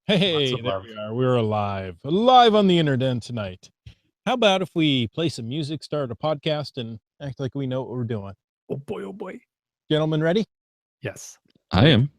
Hey, there we are. We're alive on the internet tonight. How about if we play some music, start a podcast, and act like we know what we're doing? Oh boy, oh boy. Gentlemen, ready? Yes. I am.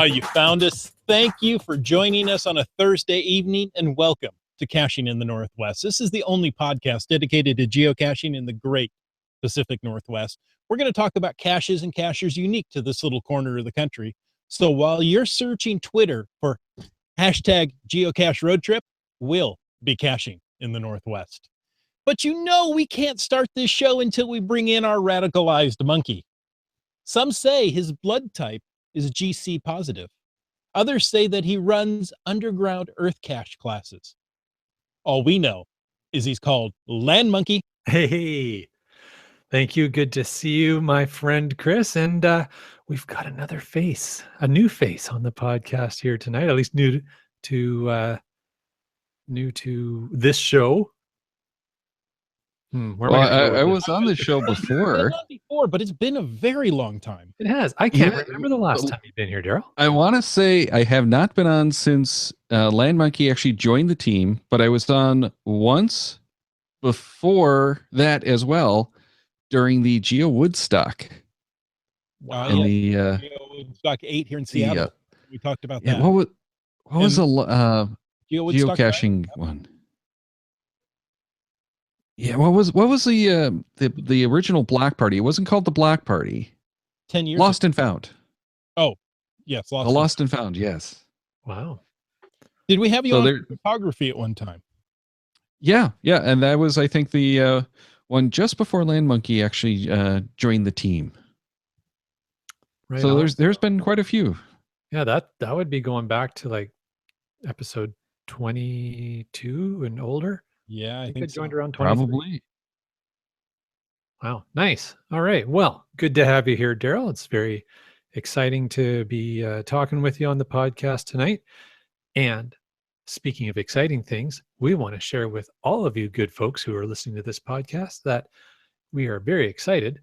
You found us. Thank you for joining us on a Thursday evening, and welcome to Caching in the Northwest. This is the only podcast dedicated to geocaching in the great Pacific Northwest. We're going to talk about caches and cachers unique to this little corner of the country. So while you're searching Twitter for hashtag geocache road trip, we'll be caching in the Northwest. But you know we can't start this show until we bring in our radicalized monkey. Some say his blood type is GC positive. Others say that he runs underground earth cache classes. All we know is he's called Land Monkey. Hey, thank you. Good to see you, my friend Chris. And we've got another face, a new face on the podcast here tonight, at least new to this show. I was on this show before. But it's been a very long time. It has. I can't remember the last time you've been here, Darryl. I want to say I have not been on since Land Monkey actually joined the team, but I was on once before that as well during the Geo Woodstock. Wow. Geo Woodstock 8 here in Seattle. We talked about that. What was the geocaching one? Yeah, what was the original Black Party? It wasn't called the Black Party. 10 years Lost and Found. Oh, yes, Lost and Found. Yes. Wow. Did we have you on photography at one time? Yeah, and that was I think the one just before Land Monkey actually joined the team. Right. So there's been quite a few. Yeah, that would be going back to like episode 22 and older. Yeah, I think joined around 23. Probably. Wow, nice. All right. Well, good to have you here, Darryl. It's very exciting to be talking with you on the podcast tonight. And speaking of exciting things, we want to share with all of you good folks who are listening to this podcast that we are very excited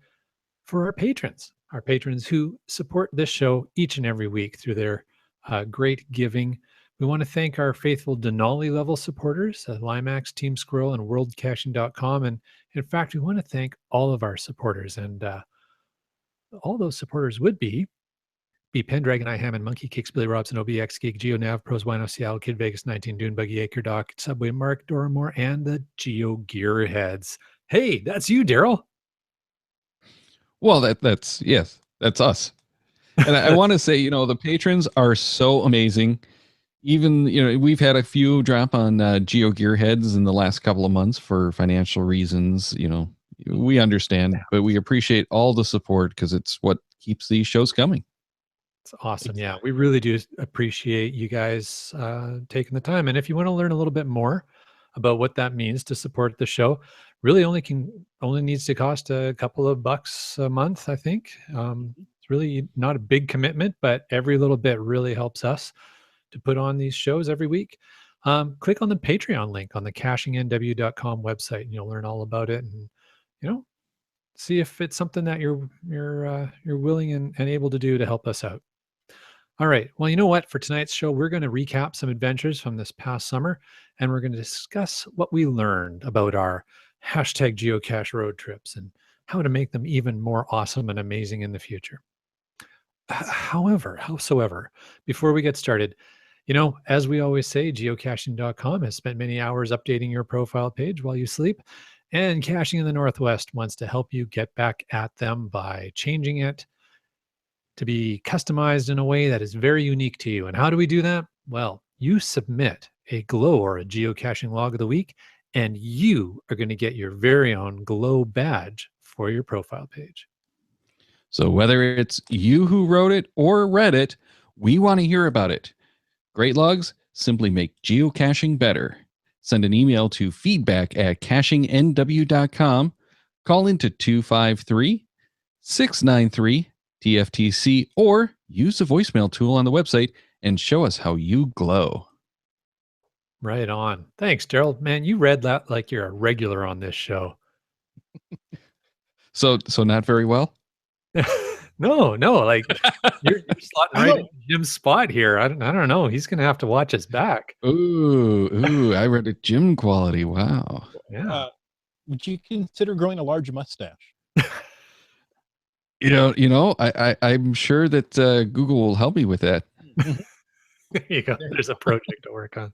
for our patrons who support this show each and every week through their great giving. We want to thank our faithful Denali level supporters at Laimax, Team Squirrel, and WorldCaching.com. And in fact, we want to thank all of our supporters. And all those supporters would be Pendragon, Hammond, Monkey Kicks, Billy Robson, OBX Geek, Geo Nav, Pros, Wino, Seattle, Kid Vegas 19, Dune Buggy, Acre Doc, Subway Mark, Doramore, and the Geo Gearheads. Hey, that's you, Darryl. Well, that's us. And I want to say, the patrons are so amazing. Even, we've had a few drop on Geo Gearheads in the last couple of months for financial reasons. We understand, but we appreciate all the support because it's what keeps these shows coming. It's awesome. Exactly. Yeah, we really do appreciate you guys taking the time. And if you want to learn a little bit more about what that means to support the show, really only needs to cost a couple of bucks a month, I think. It's really not a big commitment, but every little bit really helps us to put on these shows every week. Click on the Patreon link on the cachingnw.com website, and you'll learn all about it, and see if it's something that you're willing and able to do to help us out. All right. Well, you know what? For tonight's show, we're going to recap some adventures from this past summer, and we're going to discuss what we learned about our hashtag geocache road trips and how to make them even more awesome and amazing in the future. Howsoever, before we get started, as we always say, geocaching.com has spent many hours updating your profile page while you sleep, and Caching in the Northwest wants to help you get back at them by changing it to be customized in a way that is very unique to you. And how do we do that? Well, you submit a glow or a geocaching log of the week, and you are going to get your very own glow badge for your profile page. So whether it's you who wrote it or read it, We want to hear about it. Great logs simply make geocaching better. Send an email to feedback@cachingnw.com. Call into 253-693-TFTC or use the voicemail tool on the website and show us how you glow. Right on. Thanks, Darryl. Man, you read that like you're a regular on this show. So not very well? No, like you're slotting right in Jim's spot here. I don't know. He's gonna have to watch his back. Ooh, I read it gym quality. Wow. Yeah. Would you consider growing a large mustache? I'm sure that Google will help me with that. There you go. There's a project to work on.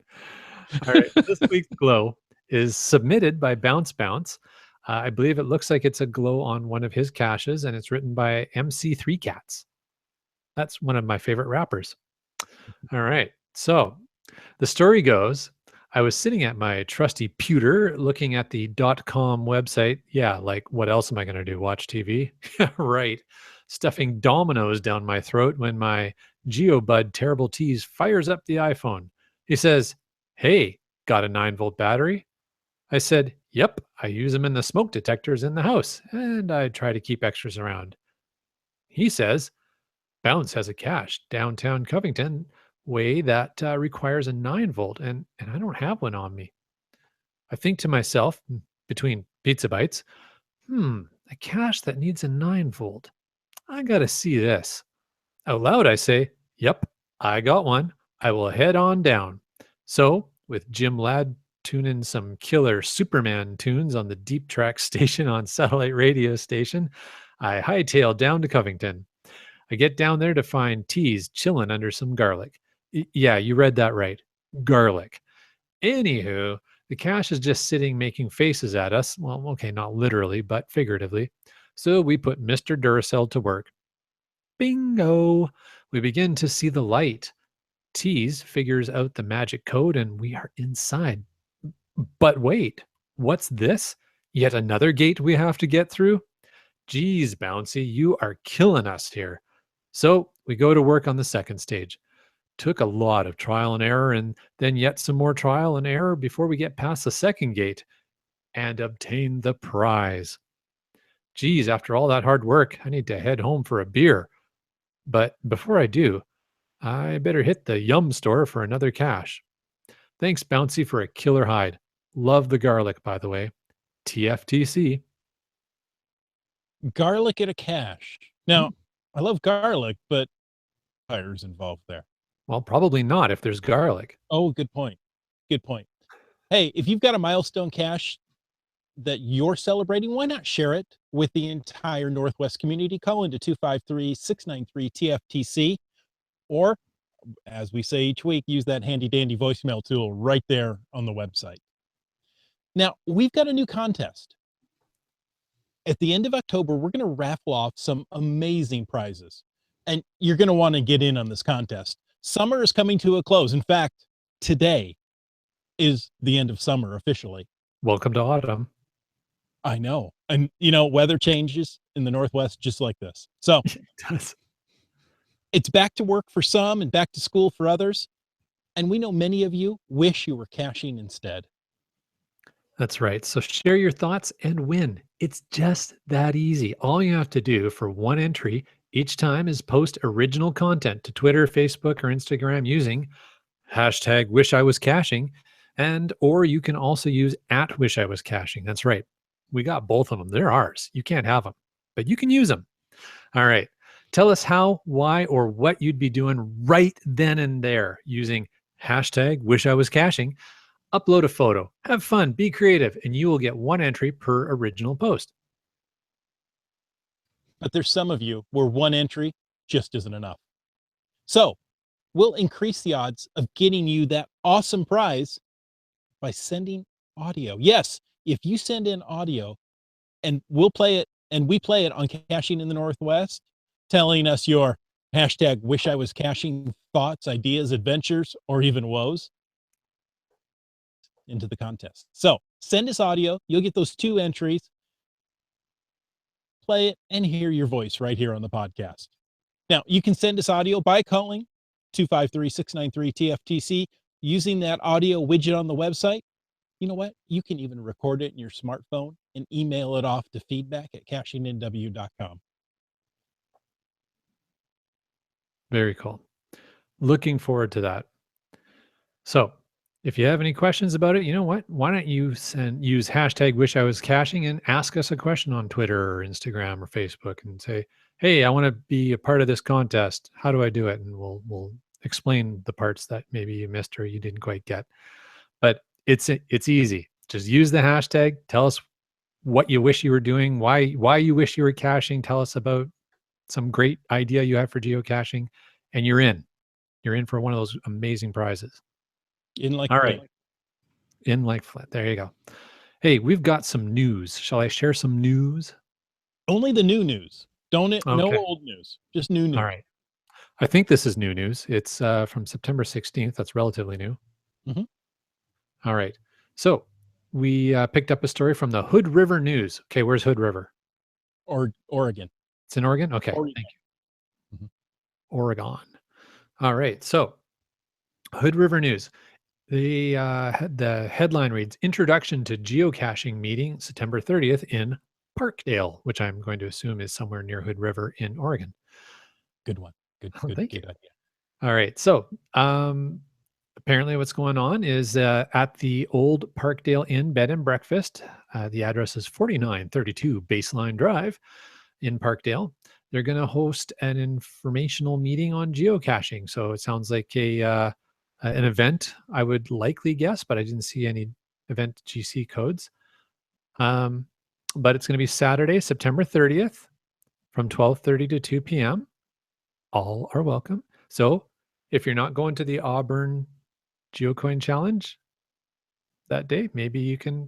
All right. This week's glow is submitted by Bounce. I believe it looks like it's a glow on one of his caches, and it's written by MC3 Cats. That's one of my favorite rappers. All right. So the story goes, I was sitting at my trusty pewter looking at the .com website. Yeah, like what else am I going to do? Watch TV? Right. Stuffing dominoes down my throat when my GeoBud Terrible Tease fires up the iPhone. He says, "Hey, got a 9-volt battery?" I said, "Yep, I use them in the smoke detectors in the house, and I try to keep extras around." He says, "Bounce has a cache downtown Covington way that requires a 9-volt, and I don't have one on me." I think to myself, between pizza bites, a cache that needs a 9-volt. I got to see this. Out loud, I say, "Yep, I got one. I will head on down." So, with Jim Ladd tuning some killer Superman tunes on the Deep Track station on satellite radio station, I hightail down to Covington. I get down there to find Tease chilling under some garlic. Yeah, you read that right. Garlic. Anywho, the cache is just sitting making faces at us. Well, okay, not literally, but figuratively. So we put Mr. Duracell to work. Bingo! We begin to see the light. Tease figures out the magic code and we are inside. But wait, what's this? Yet another gate we have to get through? Geez, Bouncy, you are killing us here. So we go to work on the second stage. Took a lot of trial and error and then yet some more trial and error before we get past the second gate and obtain the prize. Geez, after all that hard work, I need to head home for a beer. But before I do, I better hit the Yum store for another cache. Thanks, Bouncy, for a killer hide. Love the garlic, by the way. TFTC. Garlic at a cache. Now, I love garlic, but fire's involved there. Well, probably not if there's garlic. Oh, good point. Good point. Hey, if you've got a milestone cache that you're celebrating, why not share it with the entire NorthWest community? Call into 253-693-TFTC, or as we say each week, use that handy dandy voicemail tool right there on the website. Now, we've got a new contest. At the end of October, we're going to raffle off some amazing prizes, and you're going to want to get in on this contest. Summer is coming to a close. In fact, today is the end of summer officially. Welcome to autumn. I know. And, weather changes in the Northwest just like this. So It does. it's back to work for some and back to school for others. And we know many of you wish you were caching instead. That's right. So share your thoughts and win. It's just that easy. All you have to do for one entry each time is post original content to Twitter, Facebook, or Instagram using hashtag wish I was caching. Or you can also use @wish I was caching. That's right. We got both of them. They're ours. You can't have them, but you can use them. All right. Tell us how, why, or what you'd be doing right then and there using hashtag wish I was caching. Upload a photo, have fun, be creative, and you will get one entry per original post. But there's some of you where one entry just isn't enough. So we'll increase the odds of getting you that awesome prize by sending audio. Yes, if you send in audio and we'll play it, and we play it on Caching in the Northwest, telling us your hashtag wish I was caching thoughts, ideas, adventures, or even woes into the contest. So send us audio. You'll get those 2 entries. Play it and hear your voice right here on the podcast. Now, you can send us audio by calling 253-693-TFTC using that audio widget on the website. You know what? You can even record it in your smartphone and email it off to feedback@cachingnw.com. Very cool. Looking forward to that. So if you have any questions about it, you know what? Why don't you use hashtag wish I was caching and ask us a question on Twitter or Instagram or Facebook and say, hey, I want to be a part of this contest. How do I do it? And we'll explain the parts that maybe you missed or you didn't quite get. But it's easy. Just use the hashtag. Tell us what you wish you were doing, why you wish you were caching. Tell us about some great idea you have for geocaching, and you're in. You're in for one of those amazing prizes. All right. In like Flint. There you go. Hey, we've got some news. Shall I share some news? Only the new news. Don't it? No Okay. old news. Just new news. All right. I think this is new news. It's from September 16th. That's relatively new. Mhm. All right. So we picked up a story from the Hood River News. Okay, where's Hood River? Oregon. It's in Oregon? Okay, Oregon. thank you. Mhm. Oregon. All right. So Hood River News. The headline reads, Introduction to Geocaching Meeting, September 30th in Parkdale, which I'm going to assume is somewhere near Hood River in Oregon. Good one. Good Thank you. idea. All right. So apparently what's going on is at the old Parkdale Inn Bed and Breakfast, the address is 4932 Baseline Drive in Parkdale. They're going to host an informational meeting on geocaching. So it sounds like an event, I would likely guess, but I didn't see any event GC codes. But it's going to be Saturday, September 30th from 12:30 to 2 p.m. All are welcome. So if you're not going to the Auburn Geocoin Challenge that day, maybe you can,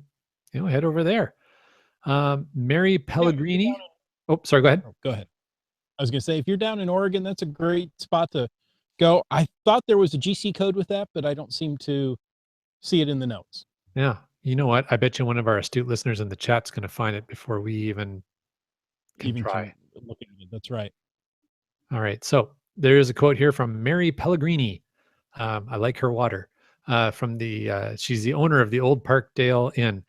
head over there. Mary Pellegrini. Oh, sorry, go ahead. Go ahead. I was going to say, if you're down in Oregon, that's a great spot to go. I thought there was a GC code with that, but I don't seem to see it in the notes. Yeah. You know what? I bet you one of our astute listeners in the chat's going to find it before we even try. Look at it. That's right. All right. So there is a quote here from Mary Pellegrini. I like her water. She's the owner of the Old Parkdale Inn.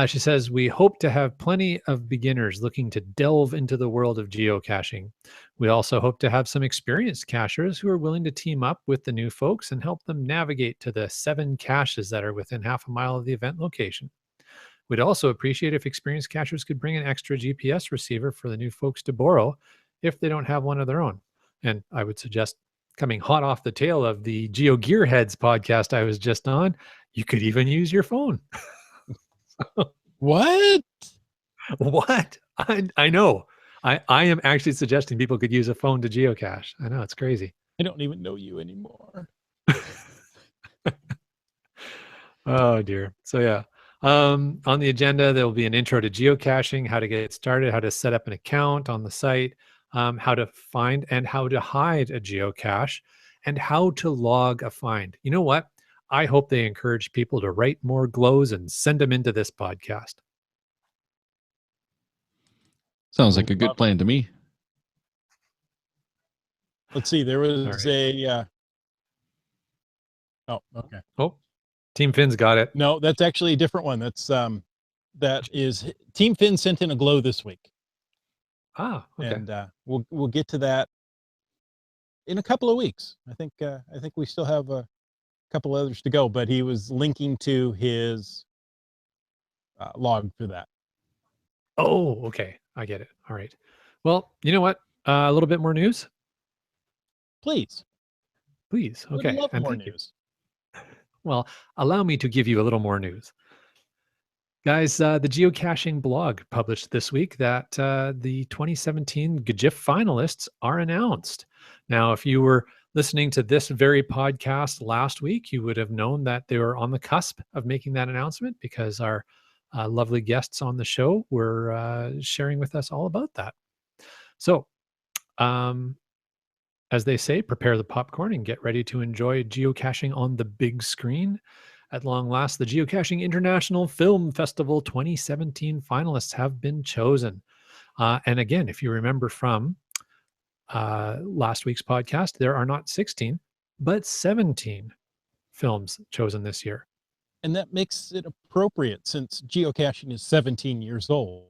She says, we hope to have plenty of beginners looking to delve into the world of geocaching. We also hope to have some experienced cachers who are willing to team up with the new folks and help them navigate to the 7 caches that are within half a mile of the event location. We'd also appreciate if experienced cachers could bring an extra GPS receiver for the new folks to borrow if they don't have one of their own. And I would suggest, coming hot off the tail of the Geo Gearheads podcast I was just on, you could even use your phone. What? I know. I am actually suggesting people could use a phone to geocache. I know, it's crazy. I don't even know you anymore. Oh dear. So yeah. On the agenda, there will be an intro to geocaching, how to get started, how to set up an account on the site, how to find and how to hide a geocache, and how to log a find. You know what? I hope they encourage people to write more glows and send them into this podcast. Sounds like a good plan to me. Let's see. There was a. Oh, okay. Oh, Team Finn's got it. No, that's actually a different one. That is Team Finn sent in a glow this week. Ah, okay. And we'll get to that in a couple of weeks. I think we still have a couple others to go, but he was linking to his log for that. Oh, okay. I get it. All right. Well, you know what? A little bit more news. Please. Okay. Love more news. Well, allow me to give you a little more news. Guys, the geocaching blog published this week that the 2017 GIF finalists are announced. Now, if you were listening to this very podcast last week, you would have known that they were on the cusp of making that announcement because our lovely guests on the show were sharing with us all about that. So, as they say, prepare the popcorn and get ready to enjoy geocaching on the big screen. At long last, the Geocaching International Film Festival 2017 finalists have been chosen. And again, if you remember from last week's podcast, there are not 16, but 17 films chosen this year. And that makes it appropriate since geocaching is 17 years old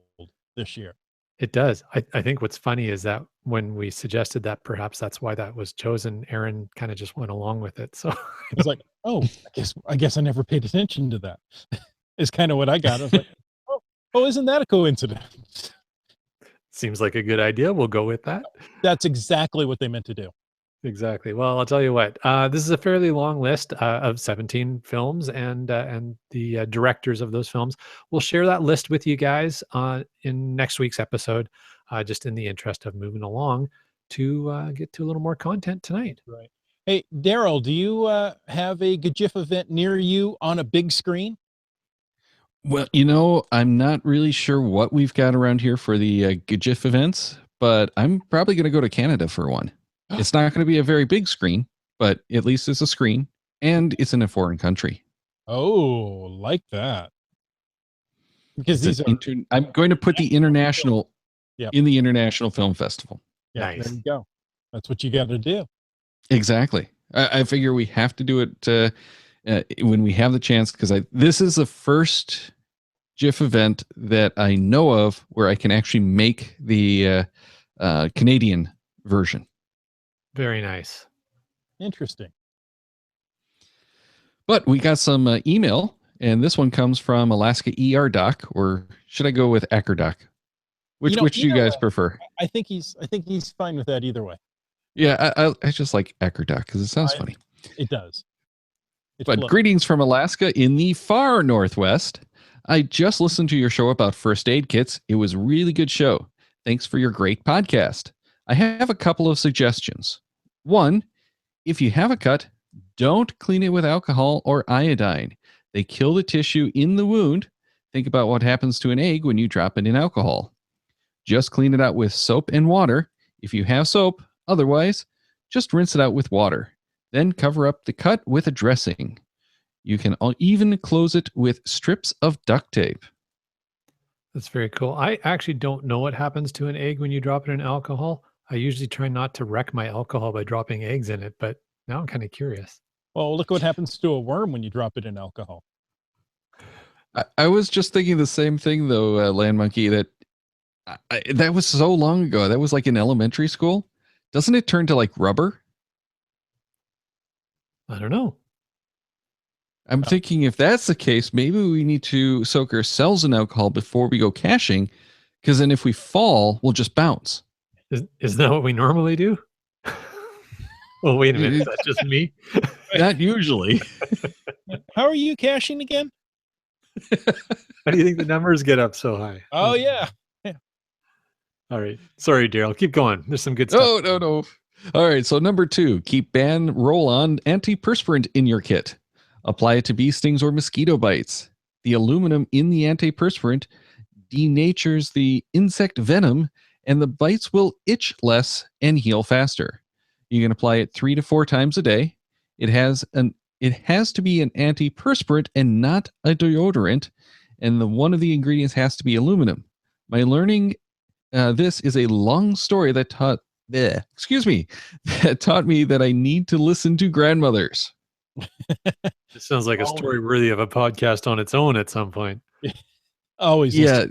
this year. It does. I think what's funny is that when we suggested that perhaps that's why that was chosen, Aaron kind of just went along with it. So I was like, oh, I guess I never paid attention to that. Is kind of what I got. I was like, oh, isn't that a coincidence? seems like a good idea. We'll go with that. That's exactly what they meant to do. Exactly. Well, I'll tell you what. This is a fairly long list of 17 films, and the directors of those films. We'll share that list with you guys in next week's episode, just in the interest of moving along to get to a little more content tonight. Right. Hey, Darryl, do you have a GIF event near you on a big screen? Well, I'm not really sure what we've got around here for the GIF events, but I'm probably going to go to Canada for one. It's not going to be a very big screen, but at least it's a screen, and it's in a foreign country. Oh, like that. Because I'm going to put the international in the International Film Festival. Yeah, Nice. There you go. That's what you got to do. Exactly. I figure we have to do it when we have the chance, because this is the first GIF event that I know of where I can actually make the Canadian version. Very nice. Interesting. But we got some email, and this one comes from Alaska ER Doc, or should I go with Acker Doc? Which do you guys prefer? I think he's fine with that either way. Yeah, I just like Acker Doc because it sounds funny. It does. But greetings from Alaska in the far Northwest. I just listened to your show about first aid kits. It was a really good show. Thanks for your great podcast. I have a couple of suggestions. One, if you have a cut, don't clean it with alcohol or iodine. They kill the tissue in the wound. Think about what happens to an egg when you drop it in alcohol. Just clean it out with soap and water. If you have soap, otherwise, just rinse it out with water. Then cover up the cut with a dressing. You can even close it with strips of duct tape. That's very cool. I actually don't know what happens to an egg when you drop it in alcohol. I usually try not to wreck my alcohol by dropping eggs in it, but now I'm kind of curious. Well, look what happens to a worm when you drop it in alcohol. I was just thinking the same thing, though, Land Monkey, that that was so long ago. That was like in elementary school. Doesn't it turn to like rubber? I don't know. I'm thinking if that's the case, maybe we need to soak ourselves in alcohol before we go caching, because then if we fall, we'll just bounce. Isn't that what we normally do? Well, wait a minute. Is that just me? Not usually. How are you caching again? How do you think the numbers get up so high? Oh, yeah. All right. Sorry, Darryl. Keep going. There's some good stuff. No. All right. So number 2, keep ban roll-on antiperspirant in your kit. Apply it to bee stings or mosquito bites. The aluminum in the antiperspirant denatures the insect venom, and the bites will itch less and heal faster. You can apply it 3 to 4 times a day. It has to be an antiperspirant and not a deodorant, and one of the ingredients has to be aluminum. My learning this is a long story that taught me that I need to listen to grandmothers. This sounds like a story worthy of a podcast on its own at some point. Always. Yeah.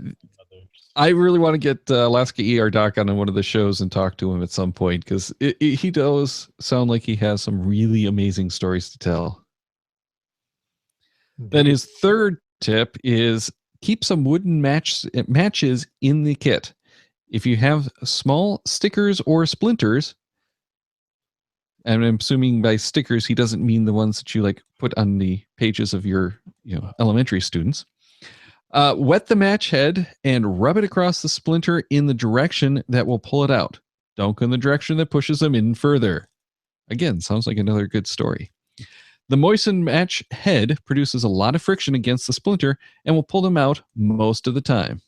I really want to get Alaska ER Doc on one of the shows and talk to him at some point, because he does sound like he has some really amazing stories to tell. Then his third tip is keep some wooden matches in the kit. If you have small stickers or splinters, and I'm assuming by stickers he doesn't mean the ones that you like put on the pages of your elementary students. Wet the match head and rub it across the splinter in the direction that will pull it out. Don't go in the direction that pushes them in further. Again, sounds like another good story. The moistened match head produces a lot of friction against the splinter and will pull them out most of the time.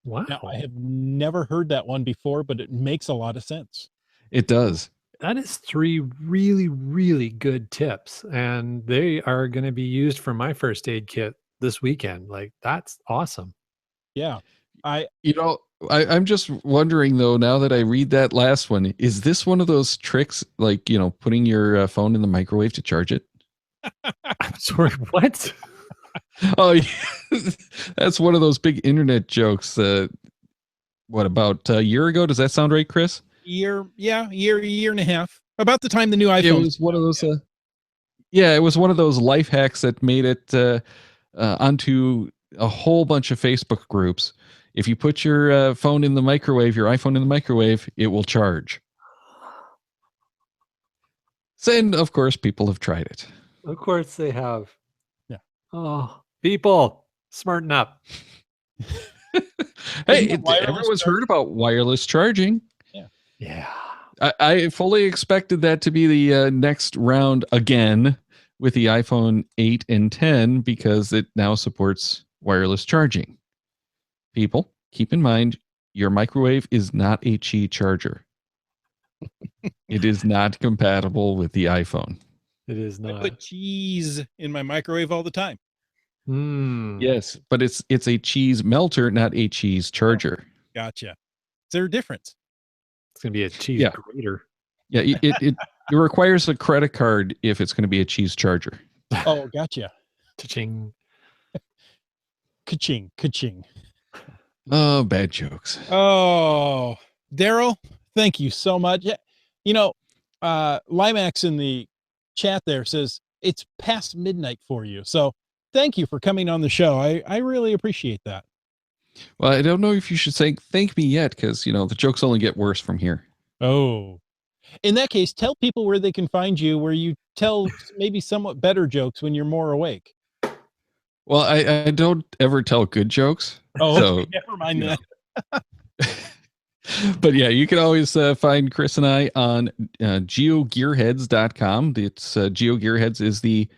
Wow. Now, I have never heard that one before, but it makes a lot of sense. It does. That is 3 really, really good tips, and they are going to be used for my first aid kit this weekend. Like, that's awesome. Yeah. I'm just wondering though, now that I read that last one, is this one of those tricks, like, putting your phone in the microwave to charge it? I'm sorry, what? Oh, yeah. That's one of those big internet jokes. What, about a year ago? Does that sound right, Chris? Year and a half. About the time the new iPhone. It was one of those. It was one of those life hacks that made it onto a whole bunch of Facebook groups. If you put your phone in the microwave, your iPhone in the microwave, it will charge. And of course, people have tried it. Of course they have. Yeah. Oh, people, smarten up. Hey, everyone's heard about wireless charging. Yeah. I fully expected that to be the next round again with the iPhone 8 and 10 because it now supports wireless charging. People, keep in mind, your microwave is not a Qi charger. It is not compatible with the iPhone. It is not. I put cheese in my microwave all the time. Yes, but it's a cheese melter, not a cheese charger. Gotcha. Is there a difference? It's going to be a cheese grater. Yeah, it requires a credit card if it's going to be a cheese charger. Oh, gotcha. Cha-ching. Ka-ching, ka-ching. Oh, bad jokes. Oh, Darryl, thank you so much. Laimax in the chat there says it's past midnight for you. So thank you for coming on the show. I really appreciate that. Well, I don't know if you should say thank me yet, because, the jokes only get worse from here. Oh, in that case, tell people where they can find you, where you tell maybe somewhat better jokes when you're more awake. Well, I don't ever tell good jokes. Oh, so, never mind that. But yeah, you can always find Chris and I on geogearheads.com. It's Geogearheads is the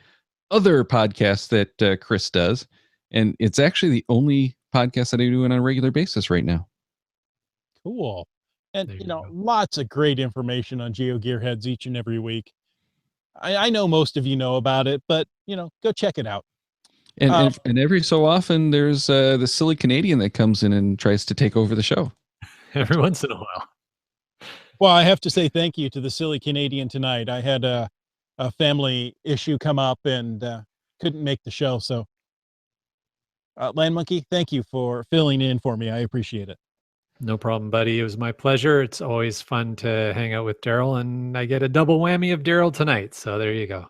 other podcast that Chris does. And it's actually the only podcast that I do on a regular basis right now. Cool. And, lots of great information on Geogearheads each and every week. I know most of you know about it, but, go check it out. And every so often, there's the silly Canadian that comes in and tries to take over the show. Every once in a while. Well, I have to say thank you to the silly Canadian tonight. I had a family issue come up and couldn't make the show. So, Land Monkey, thank you for filling in for me. I appreciate it. No problem, buddy. It was my pleasure. It's always fun to hang out with Darryl, and I get a double whammy of Darryl tonight. So there you go.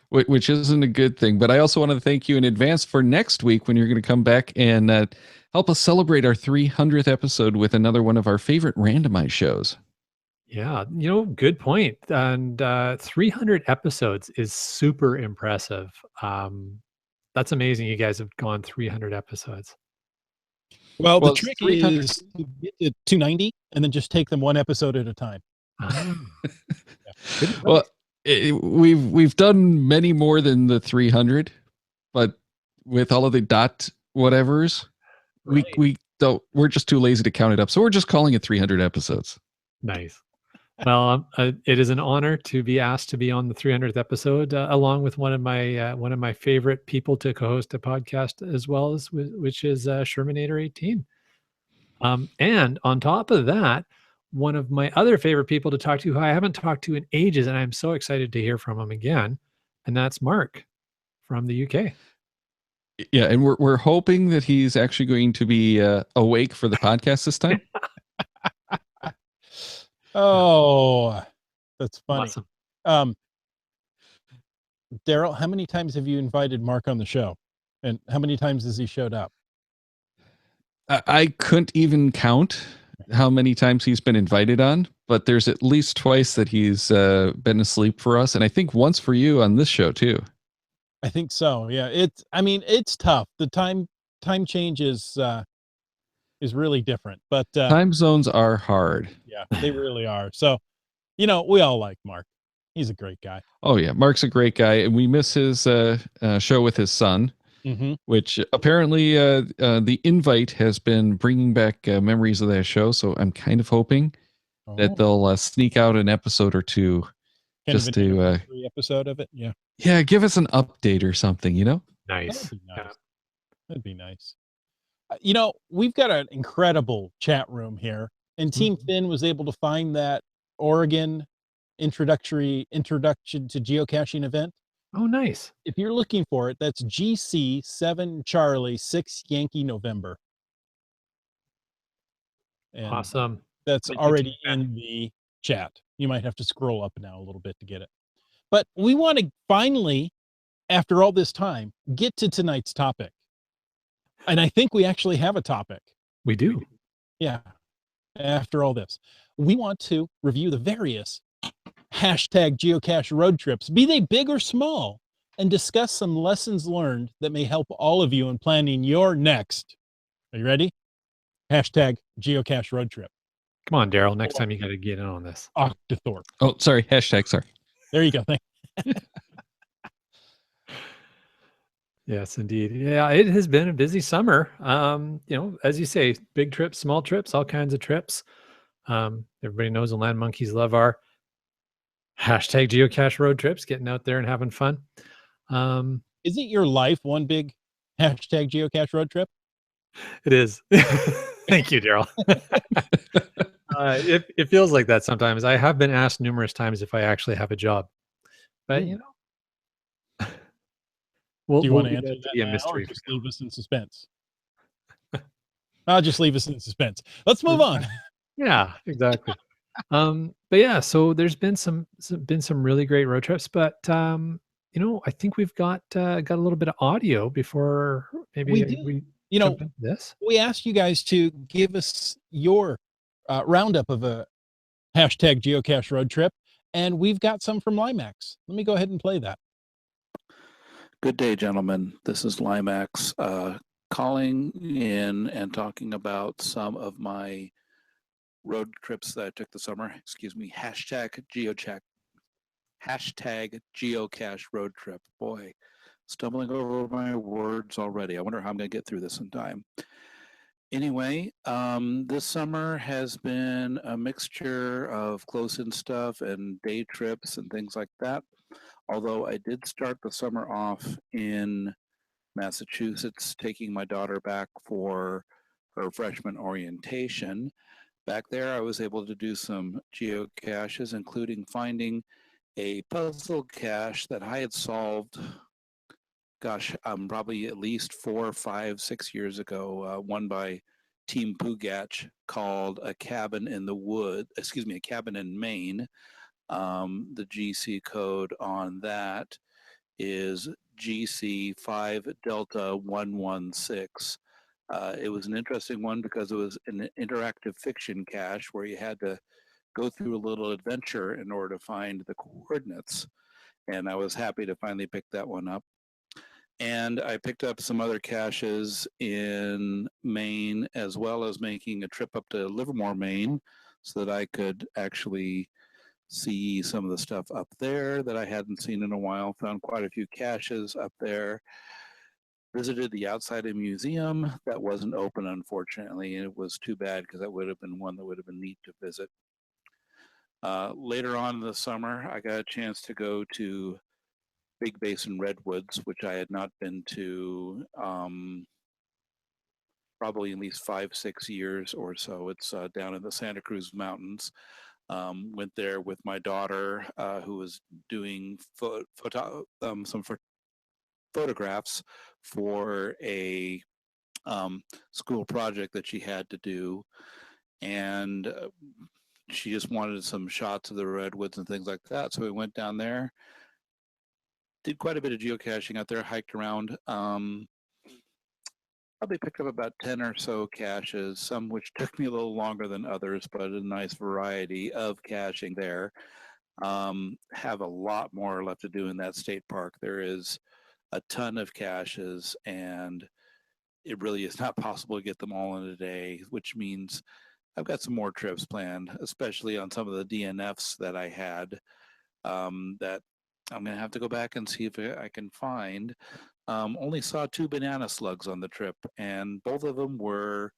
Which isn't a good thing. But I also want to thank you in advance for next week when you're going to come back and help us celebrate our 300th episode with another one of our favorite randomized shows. Yeah, good point. And 300 episodes is super impressive. That's amazing. You guys have gone 300 episodes. Well, the trick is to get to 290 and then just take them one episode at a time. Well, we've done many more than the 300, but with all of the dot whatevers, right. we're just too lazy to count it up. So we're just calling it 300 episodes. Nice. Well, it is an honor to be asked to be on the 300th episode, along with one of my favorite people to co-host a podcast, as well as which is Shermanator 18. And on top of that, one of my other favorite people to talk to, who I haven't talked to in ages, and I'm so excited to hear from him again, and that's Mark from the UK. Yeah, and we're hoping that he's actually going to be awake for the podcast this time. Oh, that's funny. Awesome. Darryl, how many times have you invited Mark on the show? And how many times has he showed up? I couldn't even count how many times he's been invited on, but there's at least twice that he's been asleep for us. And I think once for you on this show too. I think so. Yeah. It's tough. The time change is really different, but time zones are hard. Yeah, they really are. So, we all like Mark. He's a great guy. Oh yeah. Mark's a great guy. And we miss his show with his son, which apparently the invite has been bringing back memories of that show. So I'm kind of hoping that they'll sneak out an episode or two just to episode of it. Yeah. Yeah. Give us an update or something, Nice. That'd be nice. We've got an incredible chat room here, and Team Finn was able to find that Oregon introduction to geocaching event. Oh, nice. If you're looking for it, that's GC 7 Charlie 6 Yankee November. And Awesome. that's Thank you, already Team Finn. in the chat. You might have to scroll up now a little bit to get it. But we want to finally, after all this time, get to tonight's topic. And I think we actually have a topic. We do. Yeah. After all this, we want to review the various hashtag geocache road trips, be they big or small, and discuss some lessons learned that may help all of you in planning your next. Are you ready? Hashtag geocache road trip. Come on, Darryl. Next time you got to get in on this. Octothorpe. Oh, sorry. Hashtag sorry. There you go. Yes, indeed. Yeah, it has been a busy summer. As you say, big trips, small trips, all kinds of trips. Everybody knows the land monkeys love our hashtag geocache road trips, getting out there and having fun. Isn't your life one big hashtag geocache road trip? It is. Thank you, Darryl. It feels like that sometimes. I have been asked numerous times if I actually have a job, but do you want to leave answer to that be a now, mystery or just for now. leave us in suspense? I'll just leave us in suspense. Let's move on. Yeah, exactly. But yeah, so there's been some really great road trips, but I think we've got a little bit of audio before maybe We do. we jump into this. We asked you guys to give us your roundup of a hashtag geocache road trip, and we've got some from Laimax. Let me go ahead and play that. Good day, gentlemen. This is Laimax calling in and talking about some of my road trips that I took this summer. Excuse me. Hashtag geocache road trip. Boy, stumbling over my words already. I wonder how I'm going to get through this in time. Anyway, this summer has been a mixture of close-in stuff and day trips and things like that. Although I did start the summer off in Massachusetts, taking my daughter back for her freshman orientation. Back there, I was able to do some geocaches, including finding a puzzle cache that I had solved, probably at least 4, 5, 6 years ago, one by Team Pugach, called A Cabin in Maine. The GC code on that is GC5 Delta 116. It was an interesting one because it was an interactive fiction cache where you had to go through a little adventure in order to find the coordinates. And I was happy to finally pick that one up. And I picked up some other caches in Maine, as well as making a trip up to Livermore, Maine, so that I could actually see some of the stuff up there that I hadn't seen in a while. Found quite a few caches up there. Visited the outside of museum that wasn't open, unfortunately, and it was too bad because that would have been one that would have been neat to visit. Later on in the summer, I got a chance to go to Big Basin Redwoods, which I had not been to probably at least 5, 6 years or so. It's down in the Santa Cruz Mountains. Went there with my daughter, who was doing some photographs for a school project that she had to do, and she just wanted some shots of the redwoods and things like that. So we went down there, did quite a bit of geocaching out there, hiked around. Probably picked up about 10 or so caches, some which took me a little longer than others, but a nice variety of caching there. Have a lot more left to do in that state park. There is a ton of caches, and it really is not possible to get them all in a day, which means I've got some more trips planned, especially on some of the DNFs that I had, that I'm going to have to go back and see if I can find. Only saw 2 banana slugs on the trip, and both of them were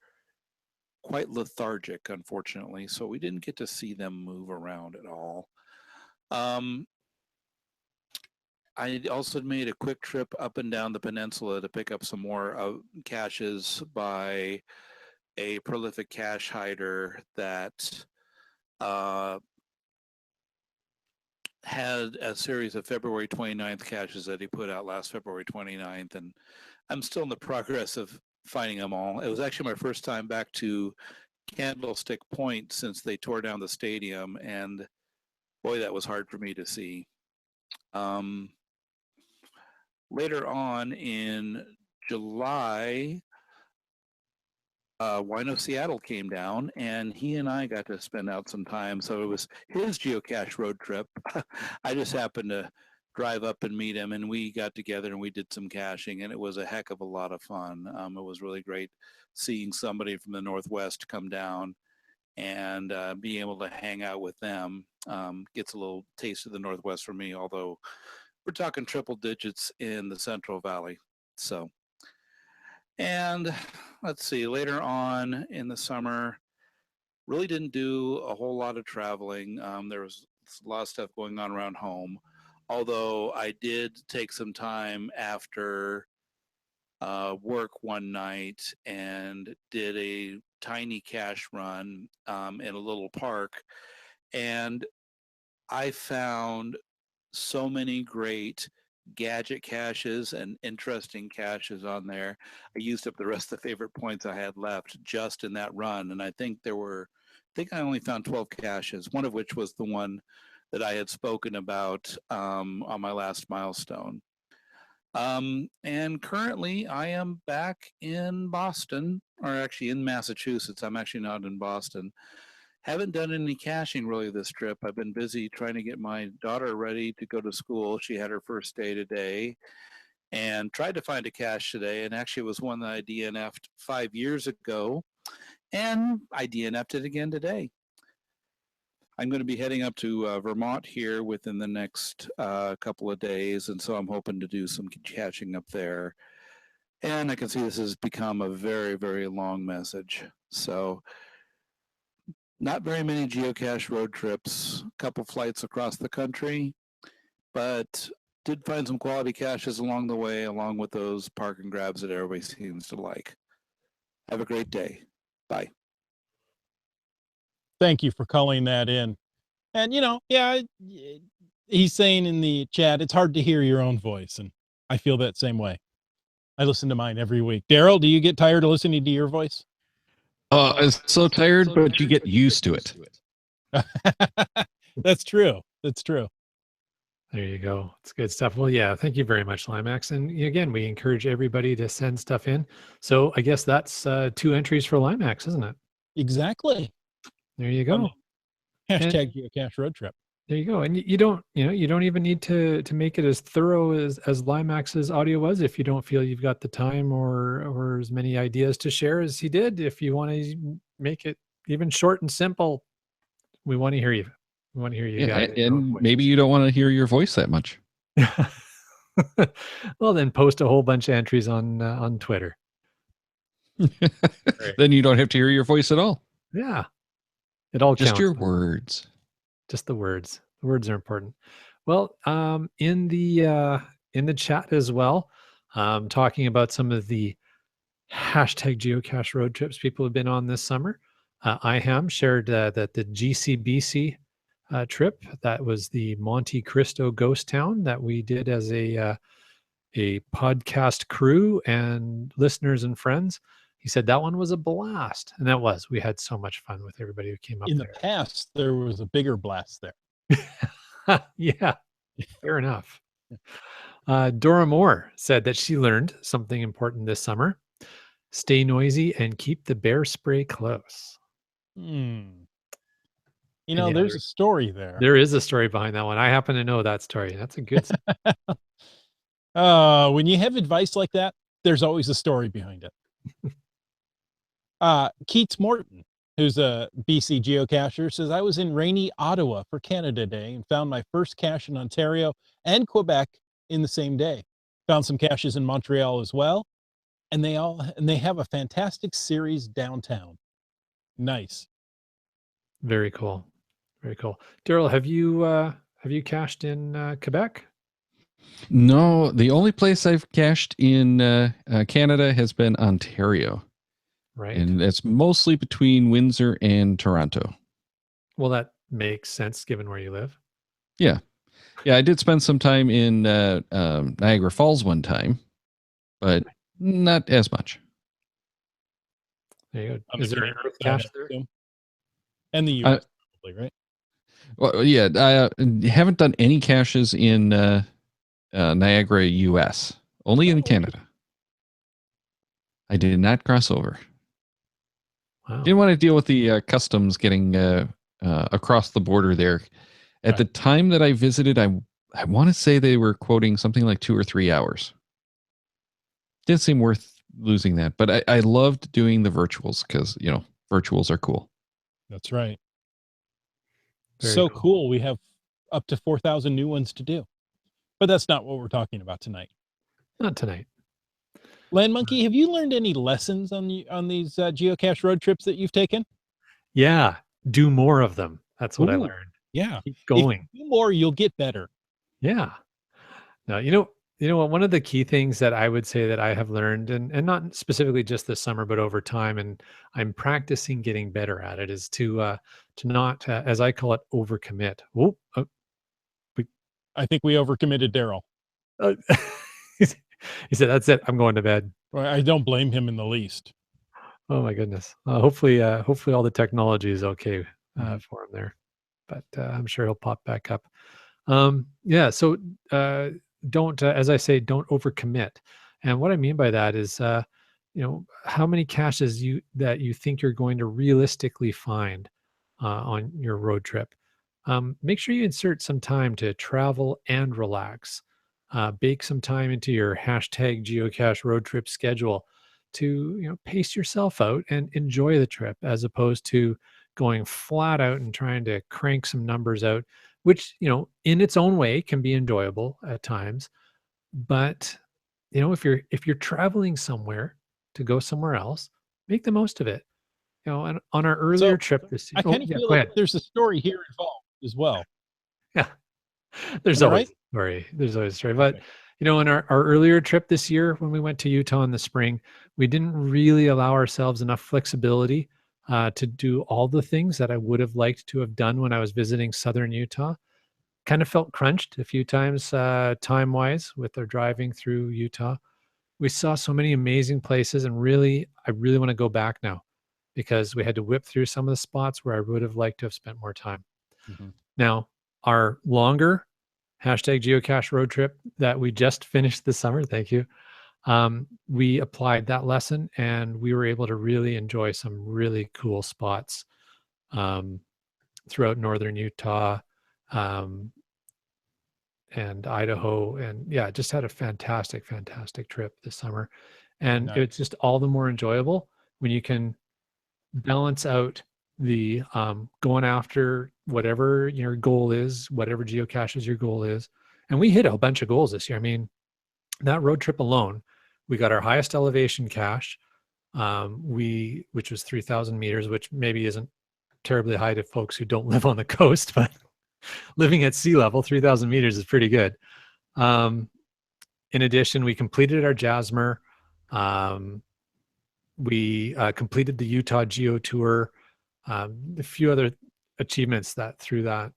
quite lethargic, unfortunately, so we didn't get to see them move around at all. I also made a quick trip up and down the peninsula to pick up some more caches by a prolific cache hider that had a series of February 29th caches that he put out last February 29th, and I'm still in the progress of finding them all. It was actually my first time back to Candlestick Point since they tore down the stadium, and boy, that was hard for me to see. Later on in July, Wino Seattle came down, and he and I got to spend out some time. So it was his geocache road trip. I just happened to drive up and meet him, and we got together and we did some caching, and it was a heck of a lot of fun. It was really great seeing somebody from the Northwest come down and being able to hang out with them. Gets a little taste of the Northwest for me, although we're talking triple digits in the Central Valley. So. And let's see, later on in the summer, really didn't do a whole lot of traveling. There was a lot of stuff going on around home, although I did take some time after work one night and did a tiny cache run in a little park. And I found so many great gadget caches and interesting caches on there. I used up the rest of the favorite points I had left just in that run, and I think I only found 12 caches, one of which was the one that I had spoken about on my last milestone. And currently I am back in Boston, or actually in Massachusetts. I'm actually not in Boston. Haven't done any caching really this trip. I've been busy trying to get my daughter ready to go to school. She had her first day today and tried to find a cache today, and actually was one that I DNF'd 5 years ago, and I DNF'd it again today. I'm going to be heading up to Vermont here within the next couple of days, and so I'm hoping to do some caching up there. And I can see this has become a very, very long message. So not very many geocache road trips, a couple flights across the country, but did find some quality caches along the way, along with those park and grabs that everybody seems to like. Have a great day. Bye. Thank you for calling that in. And, yeah, he's saying in the chat, it's hard to hear your own voice. And I feel that same way. I listen to mine every week. Darryl, do you get tired of listening to your voice? It's so tired, but you get used to it. That's true. That's true. There you go. It's good stuff. Well, yeah, thank you very much, Laimax. And again, we encourage everybody to send stuff in. So I guess that's 2 entries for Laimax, isn't it? Exactly. There you go. Hashtag geocache road trip. There you go. And you don't even need to make it as thorough as Laimax's audio was if you don't feel you've got the time or as many ideas to share as he did. If you want to make it even short and simple, we want to hear you. We want to hear you guys. And maybe you don't want to hear your voice that much. Well, then post a whole bunch of entries on Twitter. Then you don't have to hear your voice at all. Yeah. It all just counts. Your words. Just the words. The words are important. Well, in the chat as well, talking about some of the hashtag geocache road trips people have been on this summer. IHAM shared that the GCBC trip, that was the Monte Cristo ghost town that we did as a podcast crew and listeners and friends. He said that one was a blast, and that was. We had so much fun with everybody who came up there. In the past, there was a bigger blast there. Yeah, fair enough. Dora Moore said that she learned something important this summer. Stay noisy and keep the bear spray close. There's a story there. There is a story behind that one. I happen to know that story. That's a good story. When you have advice like that, there's always a story behind it. Keats Morton, who's a BC geocacher, says, I was in rainy Ottawa for Canada Day and found my first cache in Ontario and Quebec in the same day. Found some caches in Montreal as well. And they have a fantastic series downtown. Nice. Very cool. Very cool. Darryl, have you cached in Quebec? No, the only place I've cached in Canada has been Ontario. Right. And it's mostly between Windsor and Toronto. Well, that makes sense given where you live. Yeah. Yeah, I did spend some time in Niagara Falls one time, but not as much. There you go. On Is the there an Canadian Earth side, cache I there? assume. And the I- US, probably, right? Well, yeah, I haven't done any caches in Niagara, US. Only in Canada. I did not cross over. Wow. Didn't want to deal with the customs getting across the border there. At the time that I visited, I want to say they were quoting something like 2 or 3 hours. Didn't seem worth losing that, but I loved doing the virtuals because, virtuals are cool. That's right. Very So cool. cool. We have up to 4,000 new ones to do. But that's not what we're talking about tonight. Not tonight. Land Monkey, have you learned any lessons on these geocache road trips that you've taken? Yeah. Do more of them. That's what I Ooh, learned. Yeah. Keep If going. you do more, you'll get better. Yeah. Now, you know what? One of the key things that I would say that I have learned, and not specifically just this summer, but over time, and I'm practicing getting better at it, is to not, as I call it, overcommit. Whoop. I think we overcommitted Darryl. Uh, he said, "That's it. I'm going to bed." Well, I don't blame him in the least. Oh my goodness. Hopefully all the technology is okay for him there, but I'm sure he'll pop back up. Yeah. So don't, as I say, don't overcommit. And what I mean by that is, how many caches that you think you're going to realistically find on your road trip. Make sure you insert some time to travel and relax. Bake some time into your hashtag geocache road trip schedule to pace yourself out and enjoy the trip, as opposed to going flat out and trying to crank some numbers out, which in its own way can be enjoyable at times. But if you're traveling somewhere to go somewhere else, make the most of it. And on our earlier So trip this year, I kind of yeah, feel go like ahead. there's a story here involved as well. Yeah, there's Am I always right? a story. There's always a story. But Okay. in our earlier trip this year, when we went to Utah in the spring, we didn't really allow ourselves enough flexibility to do all the things that I would have liked to have done when I was visiting southern Utah. Kind of felt crunched a few times time wise with our driving through Utah. We saw so many amazing places, and I really want to go back now, because we had to whip through some of the spots where I would have liked to have spent more time. Mhm. Now, our longer hashtag geocache road trip that we just finished this summer, thank you. We applied that lesson, and we were able to really enjoy some really cool spots um, throughout northern Utah um, and Idaho. And yeah, just had a fantastic, fantastic trip this summer. And Nice. it's just all the more enjoyable when you can balance out the going after whatever your goal is, whatever geocaches your goal is. And we hit a bunch of goals this year. I mean, that road trip alone, we got our highest elevation cache, which was 3,000 meters, which maybe isn't terribly high to folks who don't live on the coast, but living at sea level, 3,000 meters is pretty good. In addition, we completed our Jasmer. We completed the Utah Geo Tour, a few other achievements that through that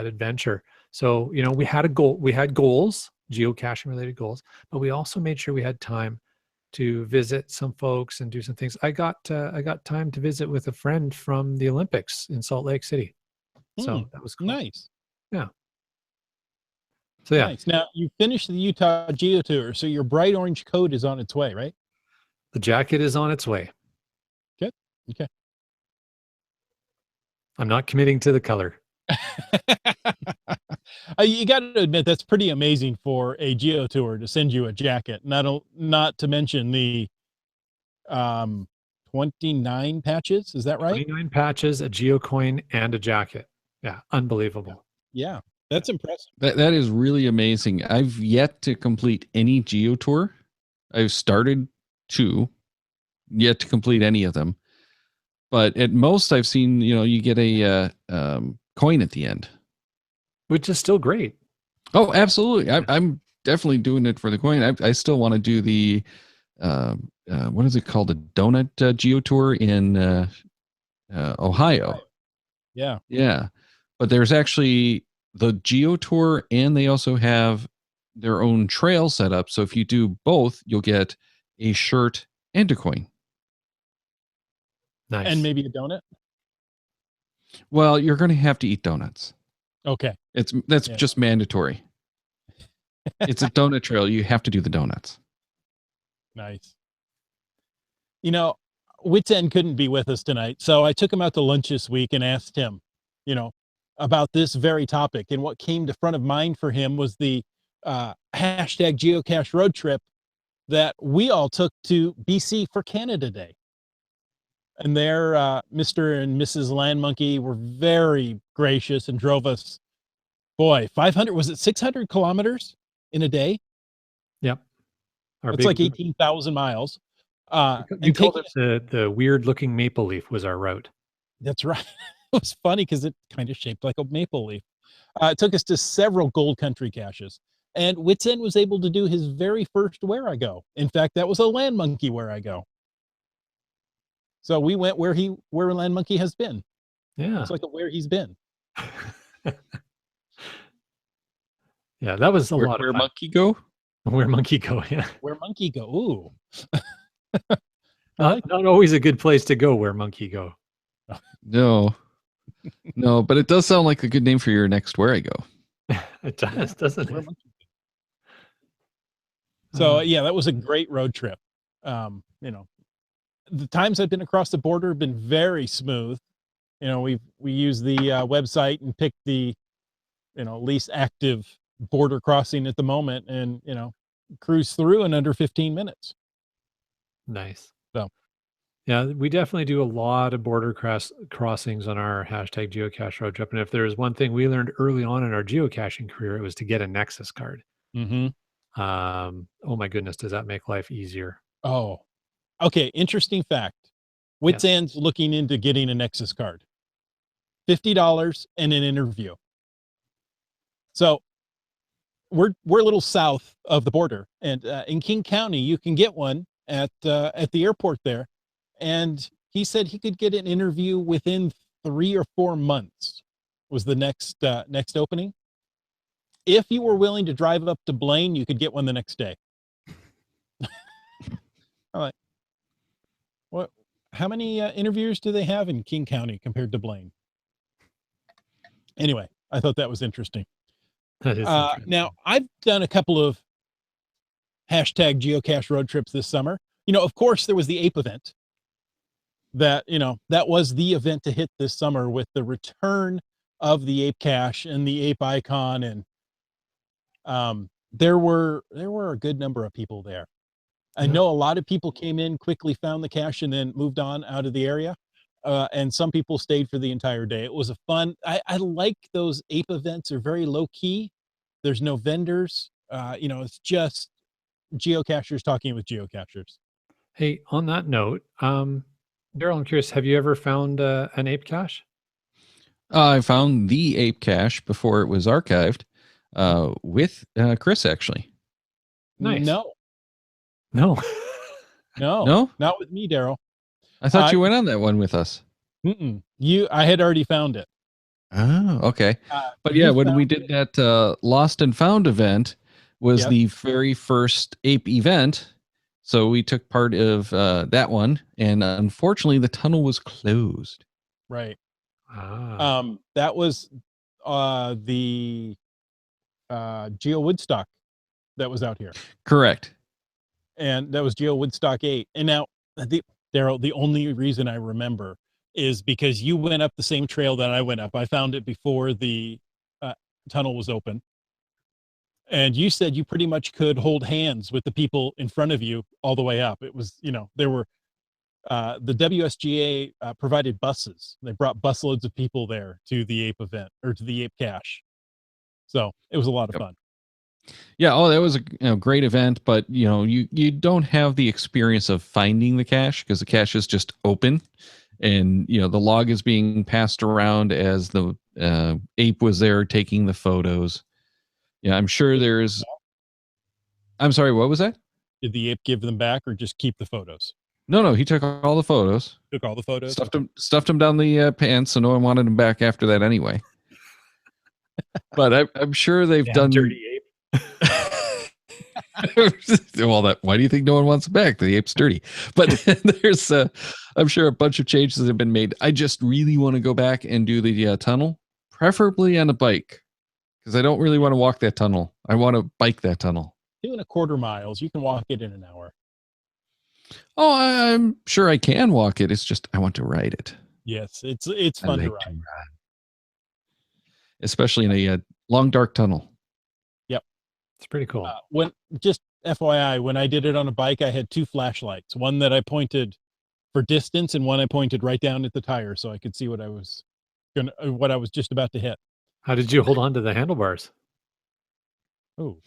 adventure. So we had a goal. We had goals, geocaching related goals, but we also made sure we had time to visit some folks and do some things. I got time to visit with a friend from the Olympics in Salt Lake City, so that was cool. Nice. Yeah. So yeah, Nice. Now you finished the Utah Geo Tour, so your bright orange coat is on its way, right? the jacket is on its way. Good. Okay. I'm not committing to the color. You got to admit that's pretty amazing for a Geo Tour to send you a jacket. Not to mention the 29 patches. Is that right? 29 patches, a geocoin, and a jacket. Yeah, unbelievable. Yeah, that's impressive. That is really amazing. I've yet to complete any Geo Tour. I've started 2, yet to complete any of them. But at most, I've seen you get a coin at the end, Which is still great. Oh, absolutely. I'm definitely doing it for the coin. I still want to do the what is it called? A donut geo tour in Ohio. Yeah. Yeah. But there's actually the geo tour, and they also have their own trail set up. So if you do both, you'll get a shirt and a coin. Nice. And maybe a donut. Well, you're going to have to eat donuts. Okay. That's just mandatory. It's a donut trail. You have to do the donuts. Nice. You know, Wits End couldn't be with us tonight, so I took him out to lunch this week and asked him, about this very topic. And what came to front of mind for him was the hashtag Geocache road trip that we all took to BC for Canada Day. And there, Mr. and Mrs. Land Monkey were very gracious and drove us, 500, was it 600 kilometers in a day? Yep. It's like 18,000 miles. You called it the weird looking maple leaf was our route. That's right. It was funny because it kind of shaped like a maple leaf. It took us to several gold country caches. And Wits End was able to do his very first Where I Go. In fact, that was a Land Monkey Where I Go. So we went where Land Monkey has been. Yeah. It's like where he's been. Yeah, that was a lot of Where fun. Monkey Go? Where Monkey Go, yeah. Where Monkey Go. Ooh. Not always a good place to go, Where Monkey Go. No. No, but it does sound like a good name for your next Where I Go. It does, doesn't it? So yeah, that was a great road trip. The times I've been across the border have been very smooth. We use the website and pick the least active border crossing at the moment, and cruise through in under 15 minutes. Nice. So yeah, we definitely do a lot of border crossings on our hashtag Geocache road trip. And if there's one thing we learned early on in our geocaching career, it was to get a Nexus card. Mm-hmm. Oh my goodness, does that make life easier? Oh, okay. Interesting fact. Wits End's looking into getting a Nexus card. $50 and an interview. So we're a little south of the border, and in King County, you can get one at the airport there. And he said he could get an interview within 3 or 4 months was the next opening. If you were willing to drive up to Blaine, you could get one the next day. All right. What? How many interviewers do they have in King County compared to Blaine? Anyway, I thought that was interesting. That is interesting. Now, I've done a couple of hashtag geocache road trips this summer. Of course, there was the Ape event. That was the event to hit this summer with the return of the Ape cache and the Ape icon, and there were a good number of people there. I know a lot of people came in, quickly found the cache, and then moved on out of the area. And some people stayed for the entire day. It was a fun. I like those Ape events. They're very low key. There's no vendors. It's just geocachers talking with geocachers. Hey, on that note, Darryl, I'm curious, have you ever found an Ape cache? I found the Ape cache before it was archived with Chris, actually. Nice. No, No. not with me, Darryl. I thought you went on that one with us. I had already found it. Oh, okay. But yeah, when we did that Lost and Found event was the very first Ape event. So we took part of that one, and unfortunately the tunnel was closed. Right. Ah. That was the Geo Woodstock that was out here. Correct. And that was Geo Woodstock 8. And now, Darryl, the only reason I remember is because you went up the same trail that I went up. I found it before the tunnel was open. And you said you pretty much could hold hands with the people in front of you all the way up. It was, there were, the WSGA provided buses. They brought busloads of people there to the Ape event, or to the Ape cache. So it was a lot of fun. Yeah. Oh, that was a great event, but you don't have the experience of finding the cache because the cache is just open, and the log is being passed around as the ape was there taking the photos. Yeah, I'm sure there's I'm sorry, what was that? Did the ape give them back or just keep the photos? No, he took all the photos. Took all the photos? Stuffed him down the pants, so no one wanted him back after that anyway. But I'm sure they've done dirty ape. Well, why do you think no one wants it back? The ape's dirty. But there's, I'm sure a bunch of changes have been made. I just really want to go back and do the tunnel, preferably on a bike, because I don't really want to walk that tunnel. I want to bike that tunnel. 2.25 miles. You can walk it in an hour. Oh, I'm sure I can walk it. It's just I want to ride it. Yes, it's fun to ride. Especially in a long, dark tunnel. Yep. It's pretty cool. When just FYI, when I did it on a bike, I had 2 flashlights. One that I pointed for distance and one I pointed right down at the tire so I could see what I was just about to hit. How did you hold on to the handlebars? Oh,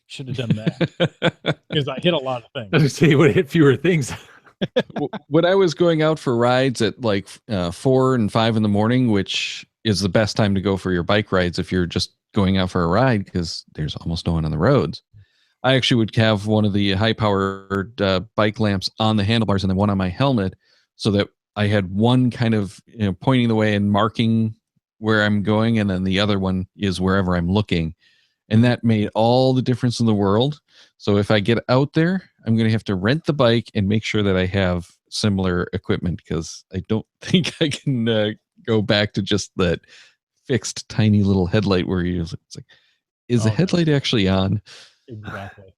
should have done that because I hit a lot of I was things. gonna say you would hit fewer things. When I was going out for rides at like 4 and 5 in the morning, which is the best time to go for your bike rides if you're just going out for a ride because there's almost no one on the roads. I actually would have one of the high-powered bike lamps on the handlebars and then one on my helmet so that I had one kind of pointing the way and marking where I'm going, and then the other one is wherever I'm looking. And that made all the difference in the world. So if I get out there, I'm going to have to rent the bike and make sure that I have similar equipment because I don't think I can go back to just that fixed tiny little headlight where it's like, is the headlight actually on? Exactly.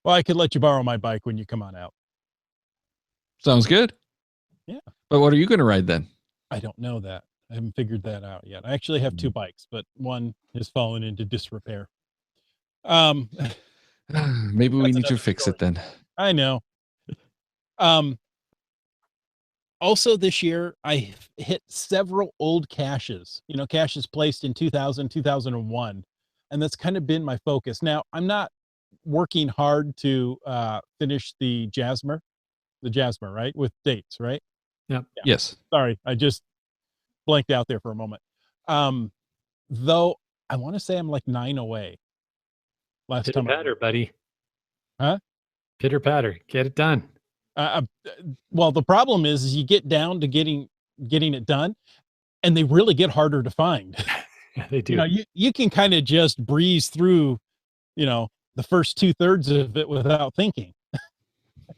Well, I could let you borrow my bike when you come on out. Sounds good. Yeah. But what are you going to ride then? I don't know that. I haven't figured that out yet. I actually have 2 bikes, but one has fallen into disrepair. Maybe we need to fix it then. I know. Also this year, I hit several old caches, caches placed in 2000, 2001. And that's kind of been my focus. Now, I'm not working hard to finish the Jasmer, right? With dates, right? Yeah. Yes. Sorry, I just blanked out there for a moment. Though I want to say I'm like 9 away. Last time. Pitter patter, buddy. Huh? Pitter patter. Get it done. Well, the problem is you get down to getting it done, and they really get harder to find. Yeah, they do. You can kind of just breeze through, the first 2/3 of it without thinking.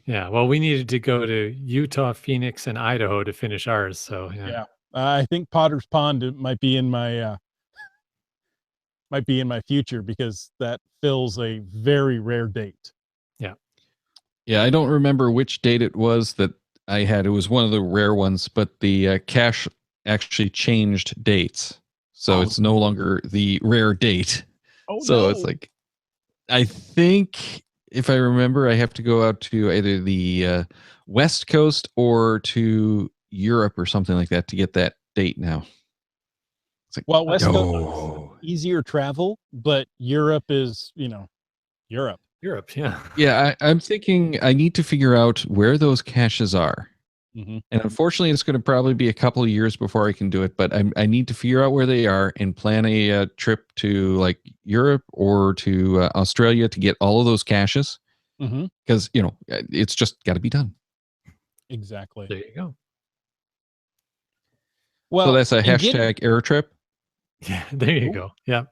Yeah. Well, we needed to go to Utah, Phoenix, and Idaho to finish ours. So yeah. I think Potter's Pond might be in my future because that fills a very rare date. Yeah. Yeah, I don't remember which date it was that I had. It was one of the rare ones, but the cache actually changed dates. So it's no longer the rare date. Oh, so no. It's like, I think if I remember, I have to go out to either the West Coast or to Europe or something like that to get that date now. It's like, well, West Coast is easier travel, but Europe is, Europe. Europe, yeah. Yeah, I'm thinking I need to figure out where those caches are. Mm-hmm. And unfortunately, it's going to probably be a couple of years before I can do it, but I need to figure out where they are and plan a trip to like Europe or to Australia to get all of those caches. Because, it's just got to be done. Exactly. There you go. Well, so that's a hashtag error trip. Yeah, there you go. Yeah.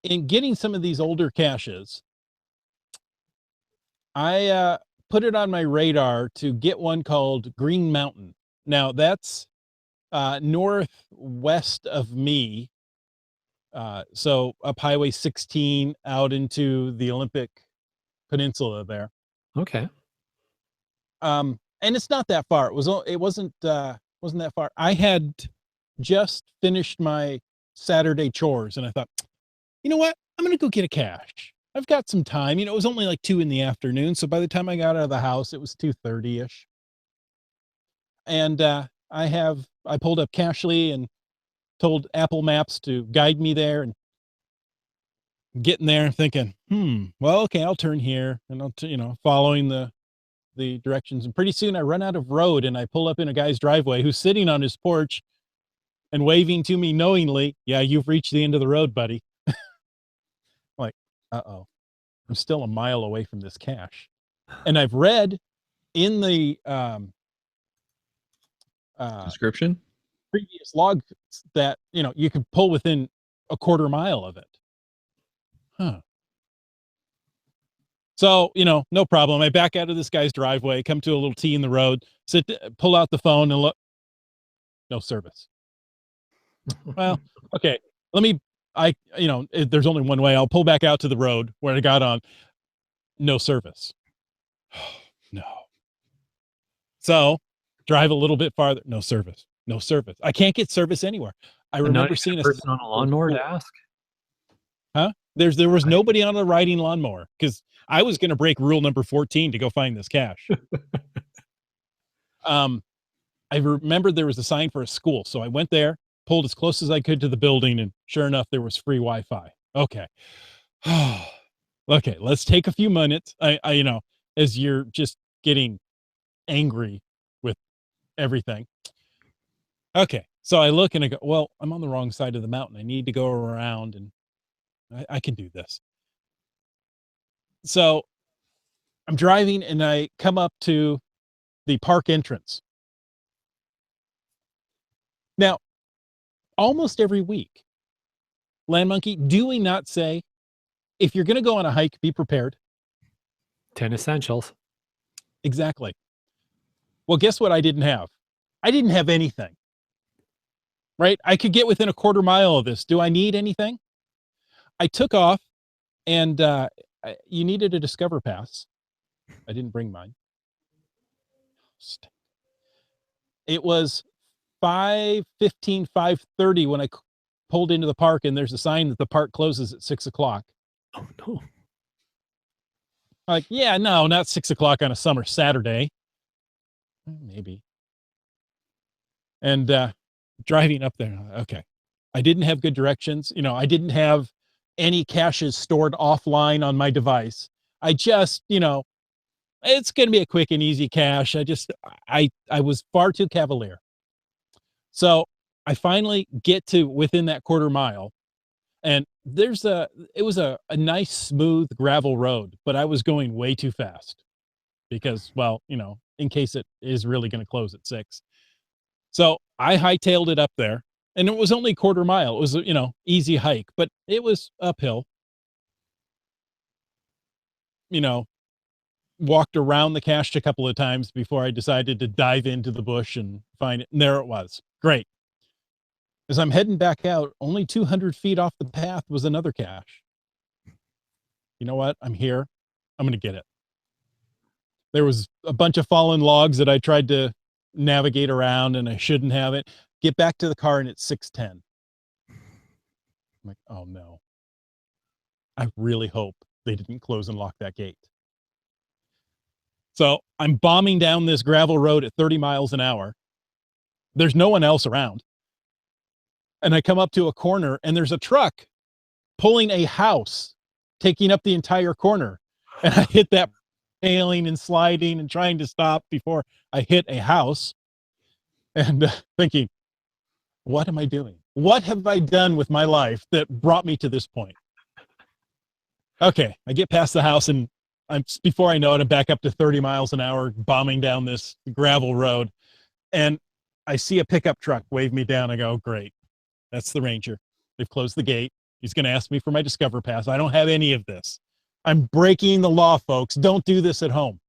In getting some of these older caches, I put it on my radar to get one called Green Mountain. Now that's northwest of me. So up Highway 16 out into the Olympic Peninsula there. Okay. And it's not that far. It wasn't that far. I had just finished my Saturday chores and I thought, you know what? I'm going to go get a cache. I've got some time. It was only like 2 p.m. So by the time I got out of the house, it was 2:30ish. And I pulled up Cachely and told Apple Maps to guide me there, and getting there thinking, well, okay, I'll turn here, and I'll, following the directions. And pretty soon I run out of road and I pull up in a guy's driveway who's sitting on his porch and waving to me knowingly, yeah, you've reached the end of the road, buddy. Like, uh-oh, I'm still a mile away from this cache. And I've read in the Description? previous logs that, you can pull within a quarter mile of it. Huh. So, no problem. I back out of this guy's driveway, come to a little T in the road, pull out the phone and look. No service. Well, okay. There's only one way. I'll pull back out to the road where I got on. No service. No. So drive a little bit farther. No service. No service. I can't get service anywhere. I remember seeing a person on a lawnmower to ask. Huh? There was nobody on a riding lawnmower because I was going to break rule number 14 to go find this cache. I remember there was a sign for a school, so I went there, pulled as close as I could to the building, and sure enough, there was free Wi-Fi. Okay. Okay, let's take a few minutes. As you're just getting angry with everything. Okay, so I look and I go, well, I'm on the wrong side of the mountain. I need to go around, and I can do this. So I'm driving, and I come up to the park entrance. Now, almost every week, Land Monkey, do we not say, if you're going to go on a hike, be prepared? 10 essentials. Exactly. Well, guess what I didn't have? I didn't have anything. Right? I could get within a quarter mile of this. Do I need anything? I took off, and you needed a Discover Pass. I didn't bring mine. It was 5:15, 5:30 when I pulled into the park, and there's a sign that the park closes at 6:00. Oh, no. Like, yeah, no, not 6:00 on a summer Saturday. Maybe. And driving up there, okay. I didn't have good directions. I didn't have any caches stored offline on my device. I just, it's going to be a quick and easy cache. I was far too cavalier. So I finally get to within that quarter mile, and it was a nice smooth gravel road, but I was going way too fast because, well, in case it is really going to close at 6. So I hightailed it up there, and it was only a quarter mile. It was, easy hike, but it was uphill. Walked around the cache a couple of times before I decided to dive into the bush and find it. And there it was. Great. As I'm heading back out, only 200 feet off the path was another cache. You know what? I'm here. I'm going to get it. There was a bunch of fallen logs that I tried to navigate around, and I shouldn't have it. Get back to the car, and it's 6:10. I'm like, oh no. I really hope they didn't close and lock that gate. So I'm bombing down this gravel road at 30 miles an hour. There's no one else around. And I come up to a corner, and there's a truck pulling a house, taking up the entire corner. And I hit that, failing and sliding and trying to stop before I hit a house, and thinking, what am I doing? What have I done with my life that brought me to this point? Okay, I get past the house, and before I know it, I'm back up to 30 miles an hour, bombing down this gravel road. And I see a pickup truck wave me down. I go, great. That's the ranger. They've closed the gate. He's going to ask me for my Discover Pass. I don't have any of this. I'm breaking the law, folks. Don't do this at home.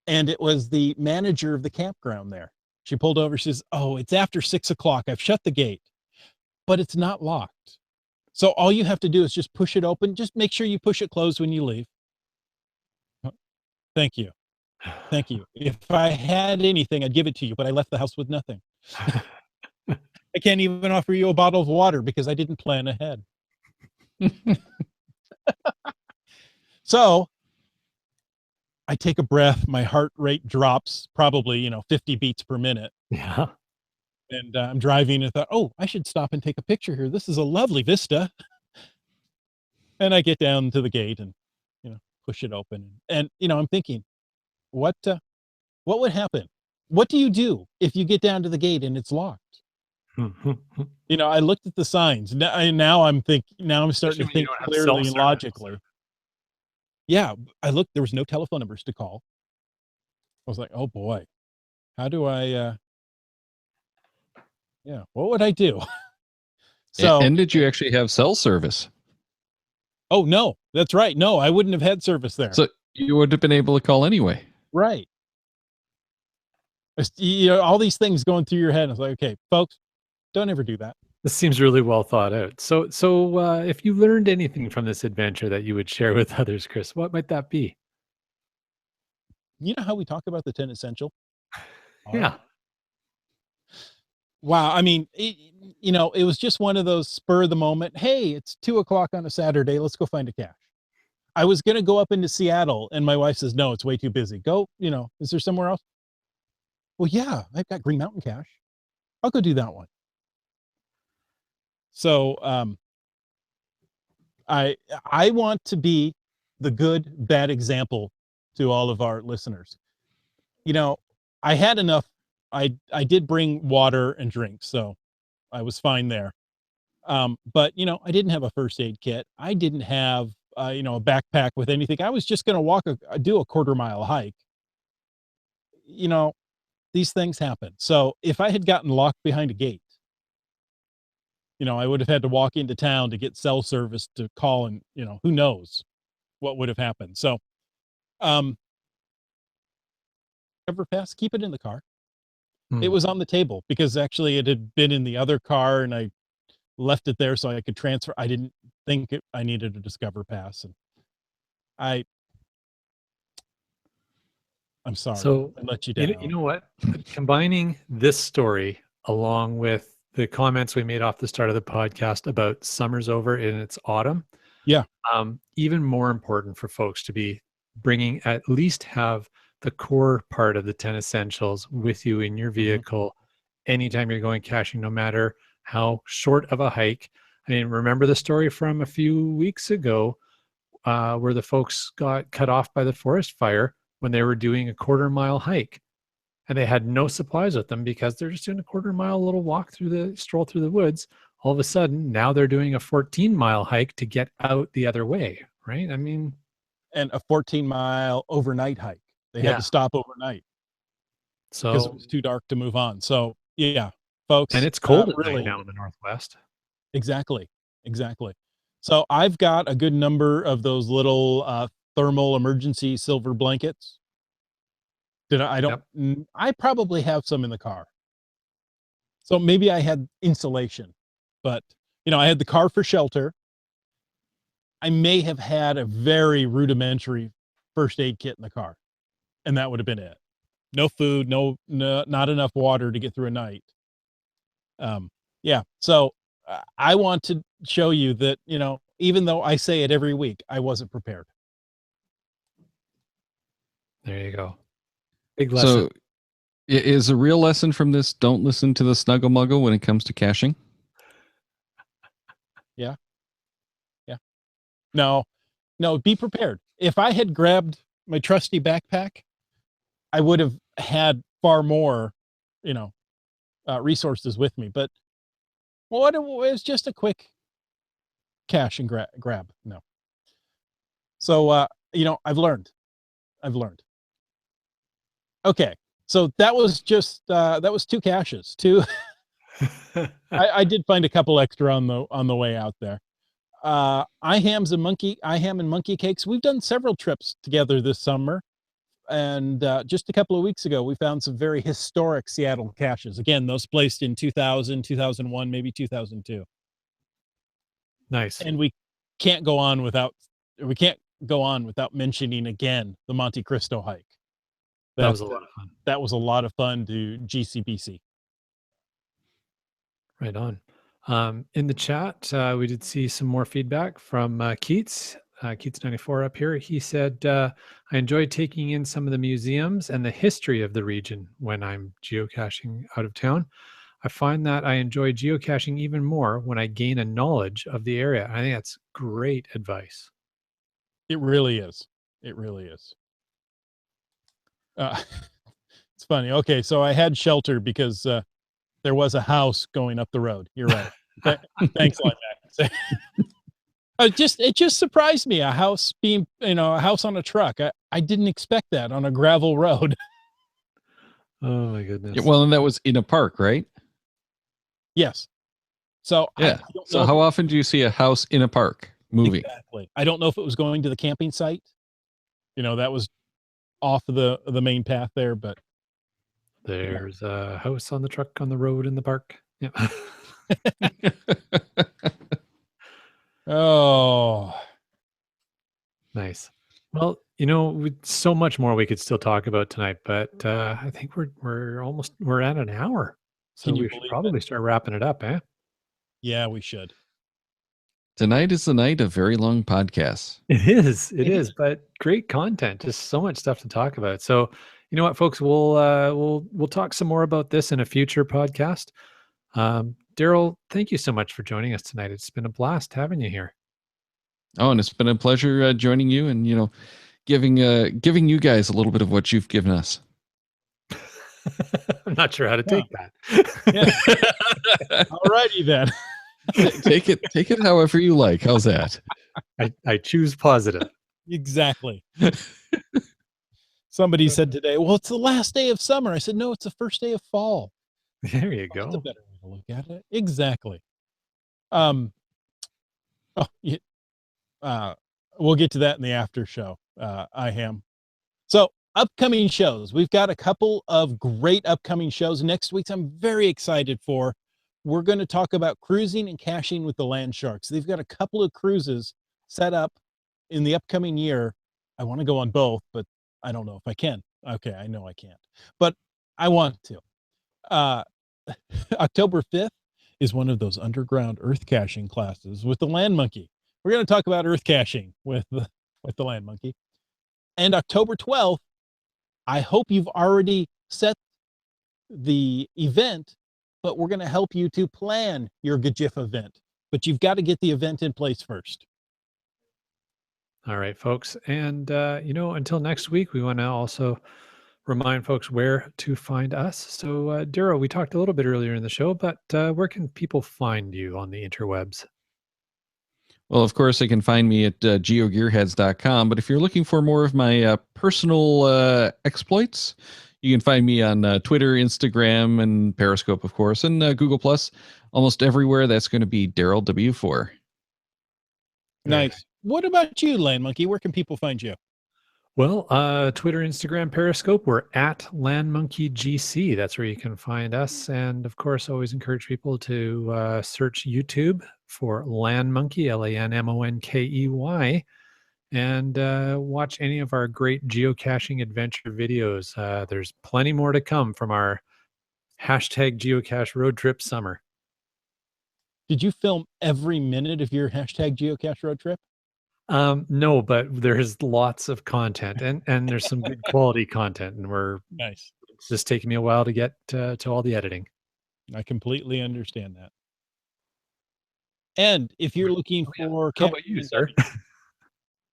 And it was the manager of the campground there. She pulled over. She says, oh, it's after 6:00. I've shut the gate, but it's not locked. So all you have to do is just push it open. Just make sure you push it closed when you leave. Thank you. Thank you. If I had anything, I'd give it to you, but I left the house with nothing. I can't even offer you a bottle of water because I didn't plan ahead. So I take a breath. My heart rate drops probably, 50 beats per minute. Yeah. And I'm driving and thought, oh, I should stop and take a picture here. This is a lovely vista. And I get down to the gate and, push it open. And, I'm thinking, what would happen? What do you do if you get down to the gate and it's locked? You know, I looked at the signs. Now I'm thinking. Now I'm starting to Especially when you think don't have clearly cell and service. logically. Yeah, I looked. There was no telephone numbers to call. I was like, oh boy, how do I? Yeah, what would I do? So, And did you actually have cell service? oh no, that's right. No, I wouldn't have had service there. So you would have been able to call anyway. Right. You know, all these things going through your head. I was like, okay, folks, don't ever do that. This seems really well thought out. So, if you learned anything from this adventure that you would share with others, Chris, what might that be? You know how we talk about the 10 essential? Yeah. Wow. I mean, you know, it was just one of those spur of the moment. Hey, it's 2:00 on a Saturday. Let's go find a cache. I was going to go up into Seattle and my wife says, no, it's way too busy. Go, you know, is there somewhere else? Well, yeah, I've got Green Mountain Cache. I'll go do that one. So, I want to be the good, bad example to all of our listeners. You know, I had enough. I did bring water and drinks, so I was fine there. But you know, I didn't have a first aid kit. I didn't have you know, a backpack with anything. I was just going to do a 1/4 mile hike. You know, these things happen. So if I had gotten locked behind a gate, you know, I would have had to walk into town to get cell service to call, and you know, who knows what would have happened. So, um, cover pass, keep it in the car. It was on the table because actually it had been in the other car and I left it there so I could transfer. I didn't think I needed a Discover Pass, and I'm sorry. So, I let you you down. know what? Combining this story along with the comments we made off the start of the podcast about summer's over and it's autumn. Yeah. Even more important for folks to be bringing, at least have the core part of the 10 essentials with you in your vehicle anytime you're going caching, no matter how short of a hike. I mean, remember the story from a few weeks ago where the folks got cut off by the forest fire when they were doing a 1/4 mile hike, and they had no supplies with them because they're just doing a 1/4 mile little stroll through the woods. All of a sudden, now they're doing a 14-mile hike to get out the other way, right? I mean, And a 14-mile overnight hike. They had yeah. to stop overnight because it So, was too dark to move on. So yeah, folks. and it's cold at really, night now in the Northwest. exactly. So I've got a good number of those little thermal emergency silver blankets. I probably have some in the car. So maybe I had insulation, but you know, I had the car for shelter. I may have had a very rudimentary first aid kit in the car, and that would have been it. No food, not enough water to get through a night. Yeah. So I want to show you that, you know, even though I say it every week, I wasn't prepared. There you go. Big lesson. So is a real lesson from this, don't listen to the snuggle muggle when it comes to caching? Yeah. No, be prepared. If I had grabbed my trusty backpack, I would have had far more, you know, resources with me. But what it was just a quick cache and grab. No. So, you know, I've learned. Okay. So that was just, that was 2 caches. I did find a couple extra on the way out there. Iham and monkey cakes. We've done several trips together this summer. And just a couple of weeks ago, we found some very historic Seattle caches. Again, those placed in 2000, 2001, maybe 2002. Nice. And we can't go on without mentioning again the Monte Cristo hike. That was a lot of fun. That was a lot of fun to GCBC. Right on. In the chat, we did see some more feedback from Keats. Keats94 up here. He said, I enjoy taking in some of the museums and the history of the region when I'm geocaching out of town. I find that I enjoy geocaching even more when I gain a knowledge of the area. I think that's great advice. It really is. It's funny. Okay, so I had shelter because there was a house going up the road. You're right. Thanks, Laimax. It just surprised me, a house being, a house on a truck. I didn't expect that on a gravel road. Oh my goodness. Yeah, well, and that was in a park, right? Yes. So yeah. So how often do you see a house in a park moving? Exactly. I don't know if it was going to the camping site. That was off of the main path there, but there's a house on the truck on the road in the park. Yeah. Oh, nice. Well, with so much more we could still talk about tonight, but I think we're at an hour, so can you we should believe probably it? start wrapping it up, eh? Yeah, we should. Tonight is the night of very long podcasts. It is, but great content. Just so much stuff to talk about. So, you know what, folks, we'll talk some more about this in a future podcast. Darryl, thank you so much for joining us tonight. It's been a blast having you here. Oh, and it's been a pleasure joining you, and giving you guys a little bit of what you've given us. I'm not sure how to take that. Yeah. All righty then. Take it however you like. How's that? I choose positive. Exactly. Somebody said today, well, it's the last day of summer. I said, no, it's the first day of fall. There you go. That's a better way to look at it. Exactly. We'll get to that in the after show. So upcoming shows. We've got a couple of great upcoming shows next week. I'm very excited for. We're going to talk about cruising and caching with the land sharks. They've got a couple of cruises set up in the upcoming year. I want to go on both, but I don't know if I can. Okay, I know I can't, but I want to. October 5th is one of those underground earth caching classes with the land monkey. We're going to talk about earth caching with the land monkey. And October 12th, I hope you've already set the event, but we're going to help you to plan your GIF event. But you've got to get the event in place first. All right, folks. And, until next week, we want to also remind folks where to find us. So, Darryl, we talked a little bit earlier in the show, but where can people find you on the interwebs? Well, of course, they can find me at geogearheads.com. But if you're looking for more of my personal exploits, you can find me on Twitter, Instagram, and Periscope, of course, and Google+. Almost everywhere, that's going to be Darryl W4. Nice. What about you, Land Monkey? Where can people find you? Well, Twitter, Instagram, Periscope, we're at LandMonkeyGC. That's where you can find us. And of course, always encourage people to search YouTube for Land Monkey, LANMONKEY, and watch any of our great geocaching adventure videos. There's plenty more to come from our #geocache road trip summer. Did you film every minute of your #geocache road trip? No, but there's lots of content and there's some good quality content, and nice. It's just taking me a while to get to all the editing. I completely understand that. And if you're looking for, how about you, sir?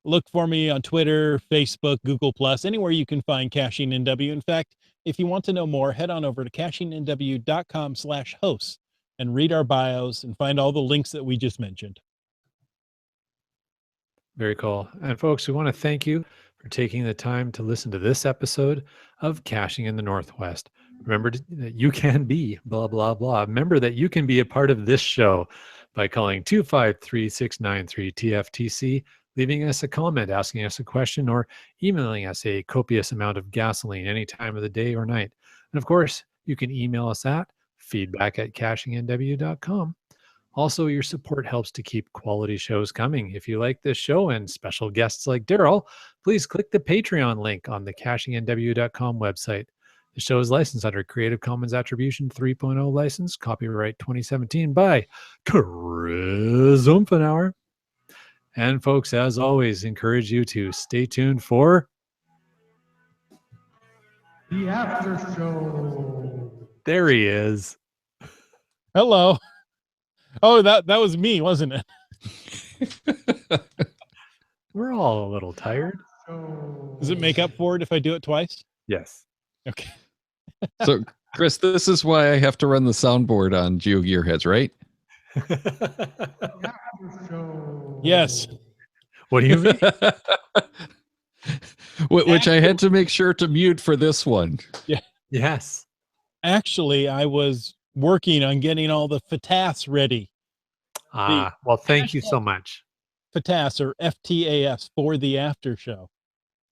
Look for me on Twitter, Facebook, Google+, anywhere you can find Caching NW. In fact, if you want to know more, head on over to cachingnw.com/hosts and read our bios and find all the links that we just mentioned. Very cool. And folks, we want to thank you for taking the time to listen to this episode of Caching in the Northwest. Remember that you can be blah, blah, blah. Remember that you can be a part of this show by calling 253-693-TFTC, leaving us a comment, asking us a question, or emailing us a copious amount of gasoline any time of the day or night. And of course, you can email us at feedback@cachingnw.com. Also, your support helps to keep quality shows coming. If you like this show and special guests like Darryl, please click the Patreon link on the cachingnw.com website. The show is licensed under Creative Commons Attribution 3.0 license, copyright 2017 by Chris Umfenauer. And folks, as always, encourage you to stay tuned for the after show. There he is. Hello. Oh, that was me, wasn't it? We're all a little tired. Does it make up for it if I do it twice? Yes. Okay. So Chris, this is why I have to run the soundboard on Geo Gearheads, right? Yes. What do you mean? Which I had to make sure to mute for this one. Yes. Actually, I was working on getting all the FTAS ready. Well, thank you so much. FTAS, or FTAS, for the after show,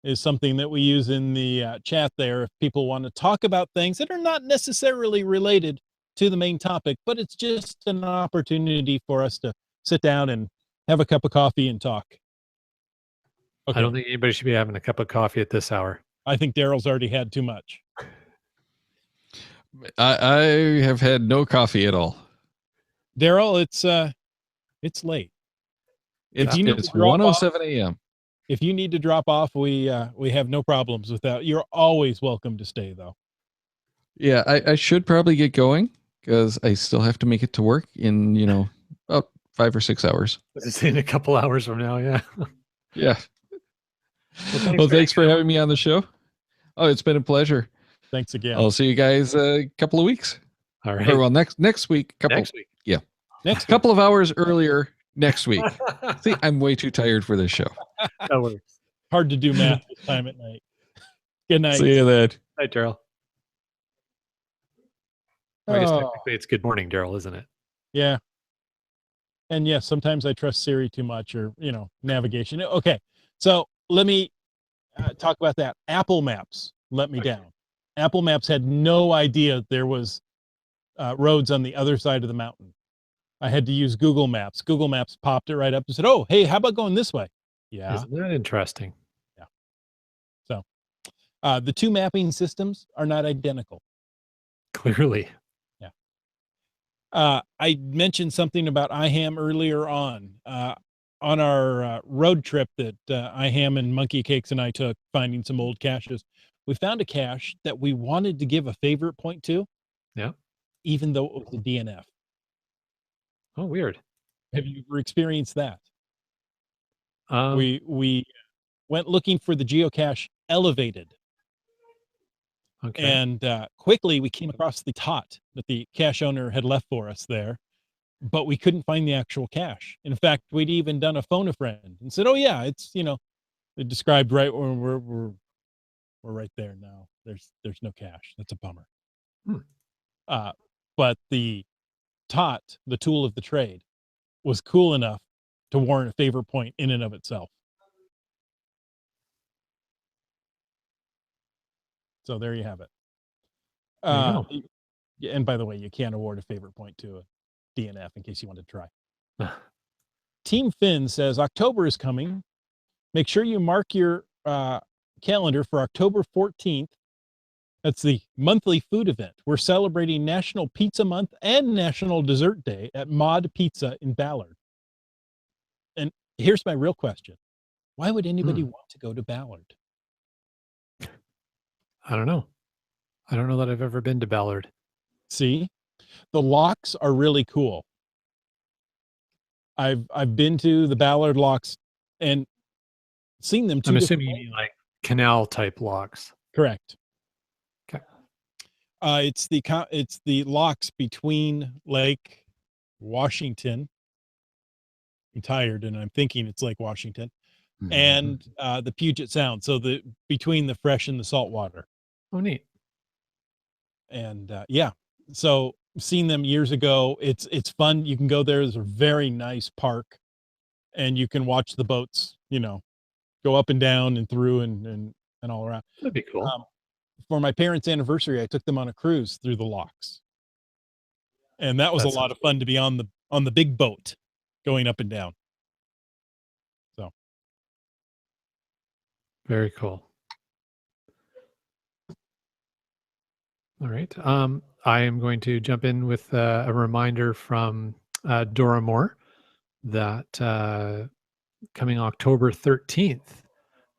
is something that we use in the chat there if people want to talk about things that are not necessarily related to the main topic, but it's just an opportunity for us to sit down and have a cup of coffee and talk. I don't think anybody should be having a cup of coffee at this hour. I think Darryl's already had too much. I have had no coffee at all. Darryl, it's late. It's you need to drop 1:07 a.m. If you need to drop off, we have no problems with that. You're always welcome to stay, though. Yeah, I should probably get going because I still have to make it to work in, about 5 or 6 hours. It's in a couple hours from now, yeah. Yeah. Well, thanks for having me on the show. Oh, it's been a pleasure. Thanks again. I'll see you guys a couple of weeks. All right. Or, well, next week. Next week. Yeah. Next couple of hours earlier next week. See, I'm way too tired for this show. That works. Hard to do math this time at night. Good night. See you then. Night, Darryl. I guess technically it's good morning, Darryl, isn't it? Yeah. And yes, sometimes I trust Siri too much, or, navigation. Okay. So let me talk about that. Apple Maps let me down. Apple Maps had no idea there was roads on the other side of the mountain. I had to use Google Maps. Google Maps popped it right up and said, "Oh, hey, how about going this way?" Yeah. Isn't that interesting? Yeah. So the two mapping systems are not identical. Clearly. Yeah. I mentioned something about IHAM earlier on our road trip that IHAM and Monkey Cakes and I took, finding some old caches. We found a cache that we wanted to give a favorite point to. Yeah. Even though it was a DNF. Oh, weird. Have you ever experienced that? Um, We went looking for the geocache elevated. okay. And quickly we came across the tot that the cache owner had left for us there, but we couldn't find the actual cache. In fact, we'd even done a phone a friend and said, "Oh yeah, it's it described right where we're right there now. There's no cache. That's a bummer." But the tot, the tool of the trade, was cool enough to warrant a favorite point in and of itself. So there you have it. And by the way, you can't award a favorite point to a DNF in case you want to try. Team Finn says October is coming. Make sure you mark your calendar for October 14th. That's the monthly food event. We're celebrating National Pizza Month and National Dessert Day at Mod Pizza in Ballard. And here's my real question. Why would anybody want to go to Ballard? I don't know. I don't know that I've ever been to Ballard. See, the locks are really cool. I've been to the Ballard locks and seen them. I'm assuming you mean like canal type locks. Correct. Okay. It's the locks between Lake Washington. I'm tired and I'm thinking it's Lake Washington, and the Puget Sound. So between the fresh and the salt water. Oh, neat. And yeah, so seen them years ago. It's fun. You can go there. There's a very nice park, and you can watch the boats, go up and down and through and all around. That'd be cool. For my parents' anniversary, I took them on a cruise through the locks, and that was a lot of fun to be on the big boat going up and down. So very cool. All right. I am going to jump in with a reminder from Dora Moore that coming October 13th,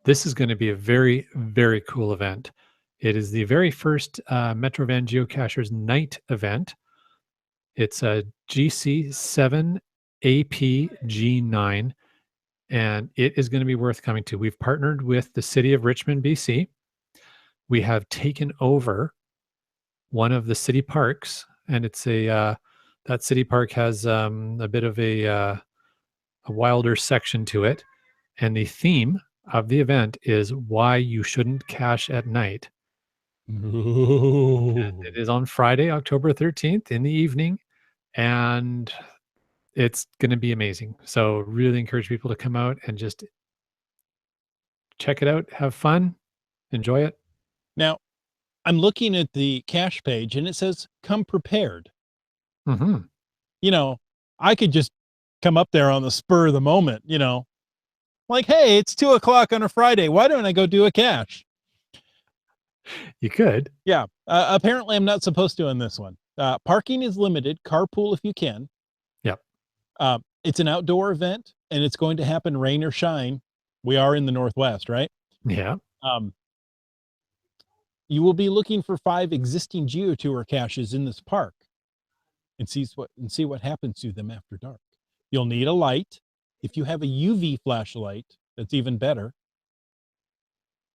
this is going to be a very, very cool event. It is the very first Metrovan Geocachers Night event. It's a GC7 APG9, and it is going to be worth coming to. We've partnered with the city of Richmond, BC. We have taken over one of the city parks, and it's that city park has a bit of a wilder section to it, and the theme of the event is why you shouldn't cache at night. It is on Friday, October 13th in the evening, and it's going to be amazing. So really encourage people to come out and just check it out, have fun, enjoy it. Now, I'm looking at the cache page and it says come prepared. Mm-hmm. You know, I could just come up there on the spur of the moment, you know, like, hey, it's 2:00 on a Friday. Why don't I go do a cache? You could. Yeah. Apparently I'm not supposed to on this one. Parking is limited. Carpool if you can. Yep. It's an outdoor event and it's going to happen rain or shine. We are in the Northwest, right? Yeah. You will be looking for 5 existing geotour caches in this park and see what happens to them after dark. You'll need a light. If you have a UV flashlight, that's even better.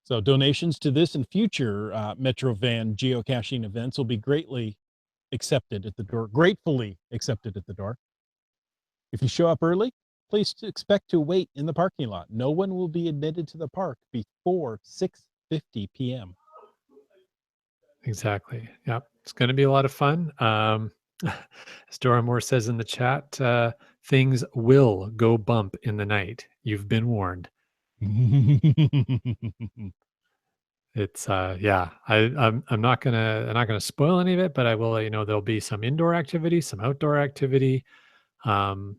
So donations to this and future Metrovan geocaching events will be gratefully accepted at the door. If you show up early, please expect to wait in the parking lot. No one will be admitted to the park before 6:50 p.m. Exactly. Yep. It's going to be a lot of fun. As Dora Moore says in the chat, things will go bump in the night. You've been warned. It's I'm not gonna spoil any of it, but I will let you know there'll be some indoor activity, some outdoor activity. They'll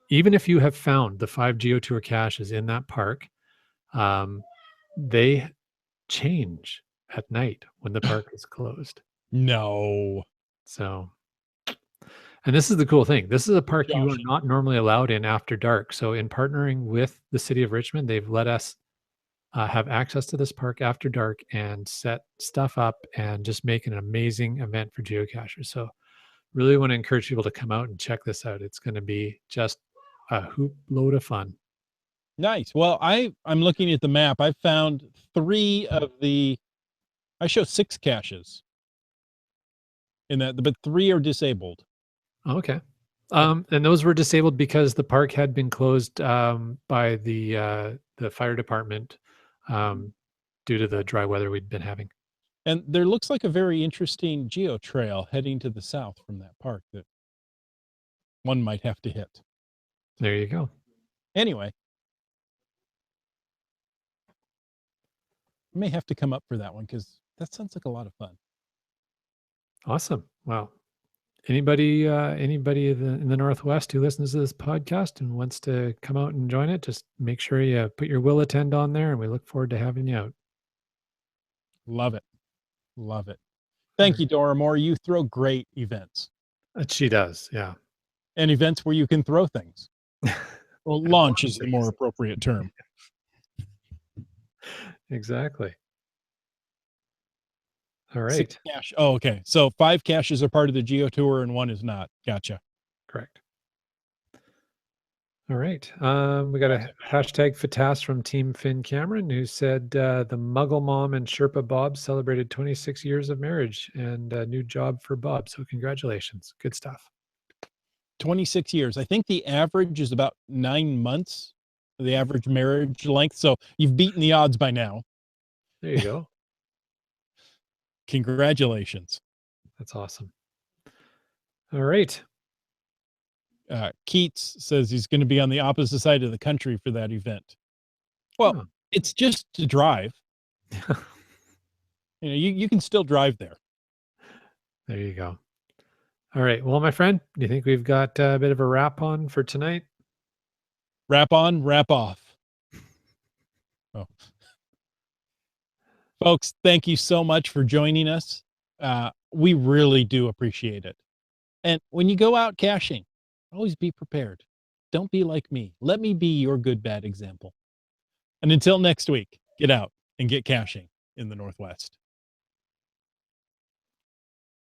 even if you have found the 5 geotour caches in that park, they change at night when the park is closed. No. So, and this is the cool thing. This is a park you are Joshing. not normally allowed in after dark. So, in partnering with the city of Richmond, they've let us have access to this park after dark and set stuff up and just make an amazing event for geocachers. So, really want to encourage people to come out and check this out. It's going to be just a hoop load of fun. Nice. Well, I'm looking at the map. I found 3 of the. I show 6 caches in that, but 3 are disabled. Okay. And those were disabled because the park had been closed by the fire department due to the dry weather we'd been having. And there looks like a very interesting geo trail heading to the south from that park that one might have to hit. There you go. Anyway, I may have to come up for that one because that sounds like a lot of fun. Awesome. Wow. Anybody in the Northwest who listens to this podcast and wants to come out and join it, just make sure you put your will attend on there, and we look forward to having you out. Love it. Love it. Thank you, Dora Moore. You throw great events. She does, yeah. And events where you can throw things. Well, launch is the more appropriate term. Exactly. All right. 6 cache. Oh, okay. So 5 caches are part of the Geo Tour and 1 is not. Gotcha. Correct. All right. We got a hashtag Fatas from Team Finn Cameron who said the Muggle Mom and Sherpa Bob celebrated 26 years of marriage and a new job for Bob. So congratulations. Good stuff. 26 years. I think the average is about 9 months, the average marriage length. So you've beaten the odds by now. There you go. Congratulations. That's awesome. All right. Keats says he's going to be on the opposite side of the country for that event. Well, it's just to drive. You can still drive there. There you go. All right. Well, my friend, do you think we've got a bit of a wrap on for tonight? Wrap on, wrap off. Oh. Folks, thank you so much for joining us. We really do appreciate it. And when you go out caching, always be prepared. Don't be like me. Let me be your good, bad example. And until next week, get out and get caching in the Northwest.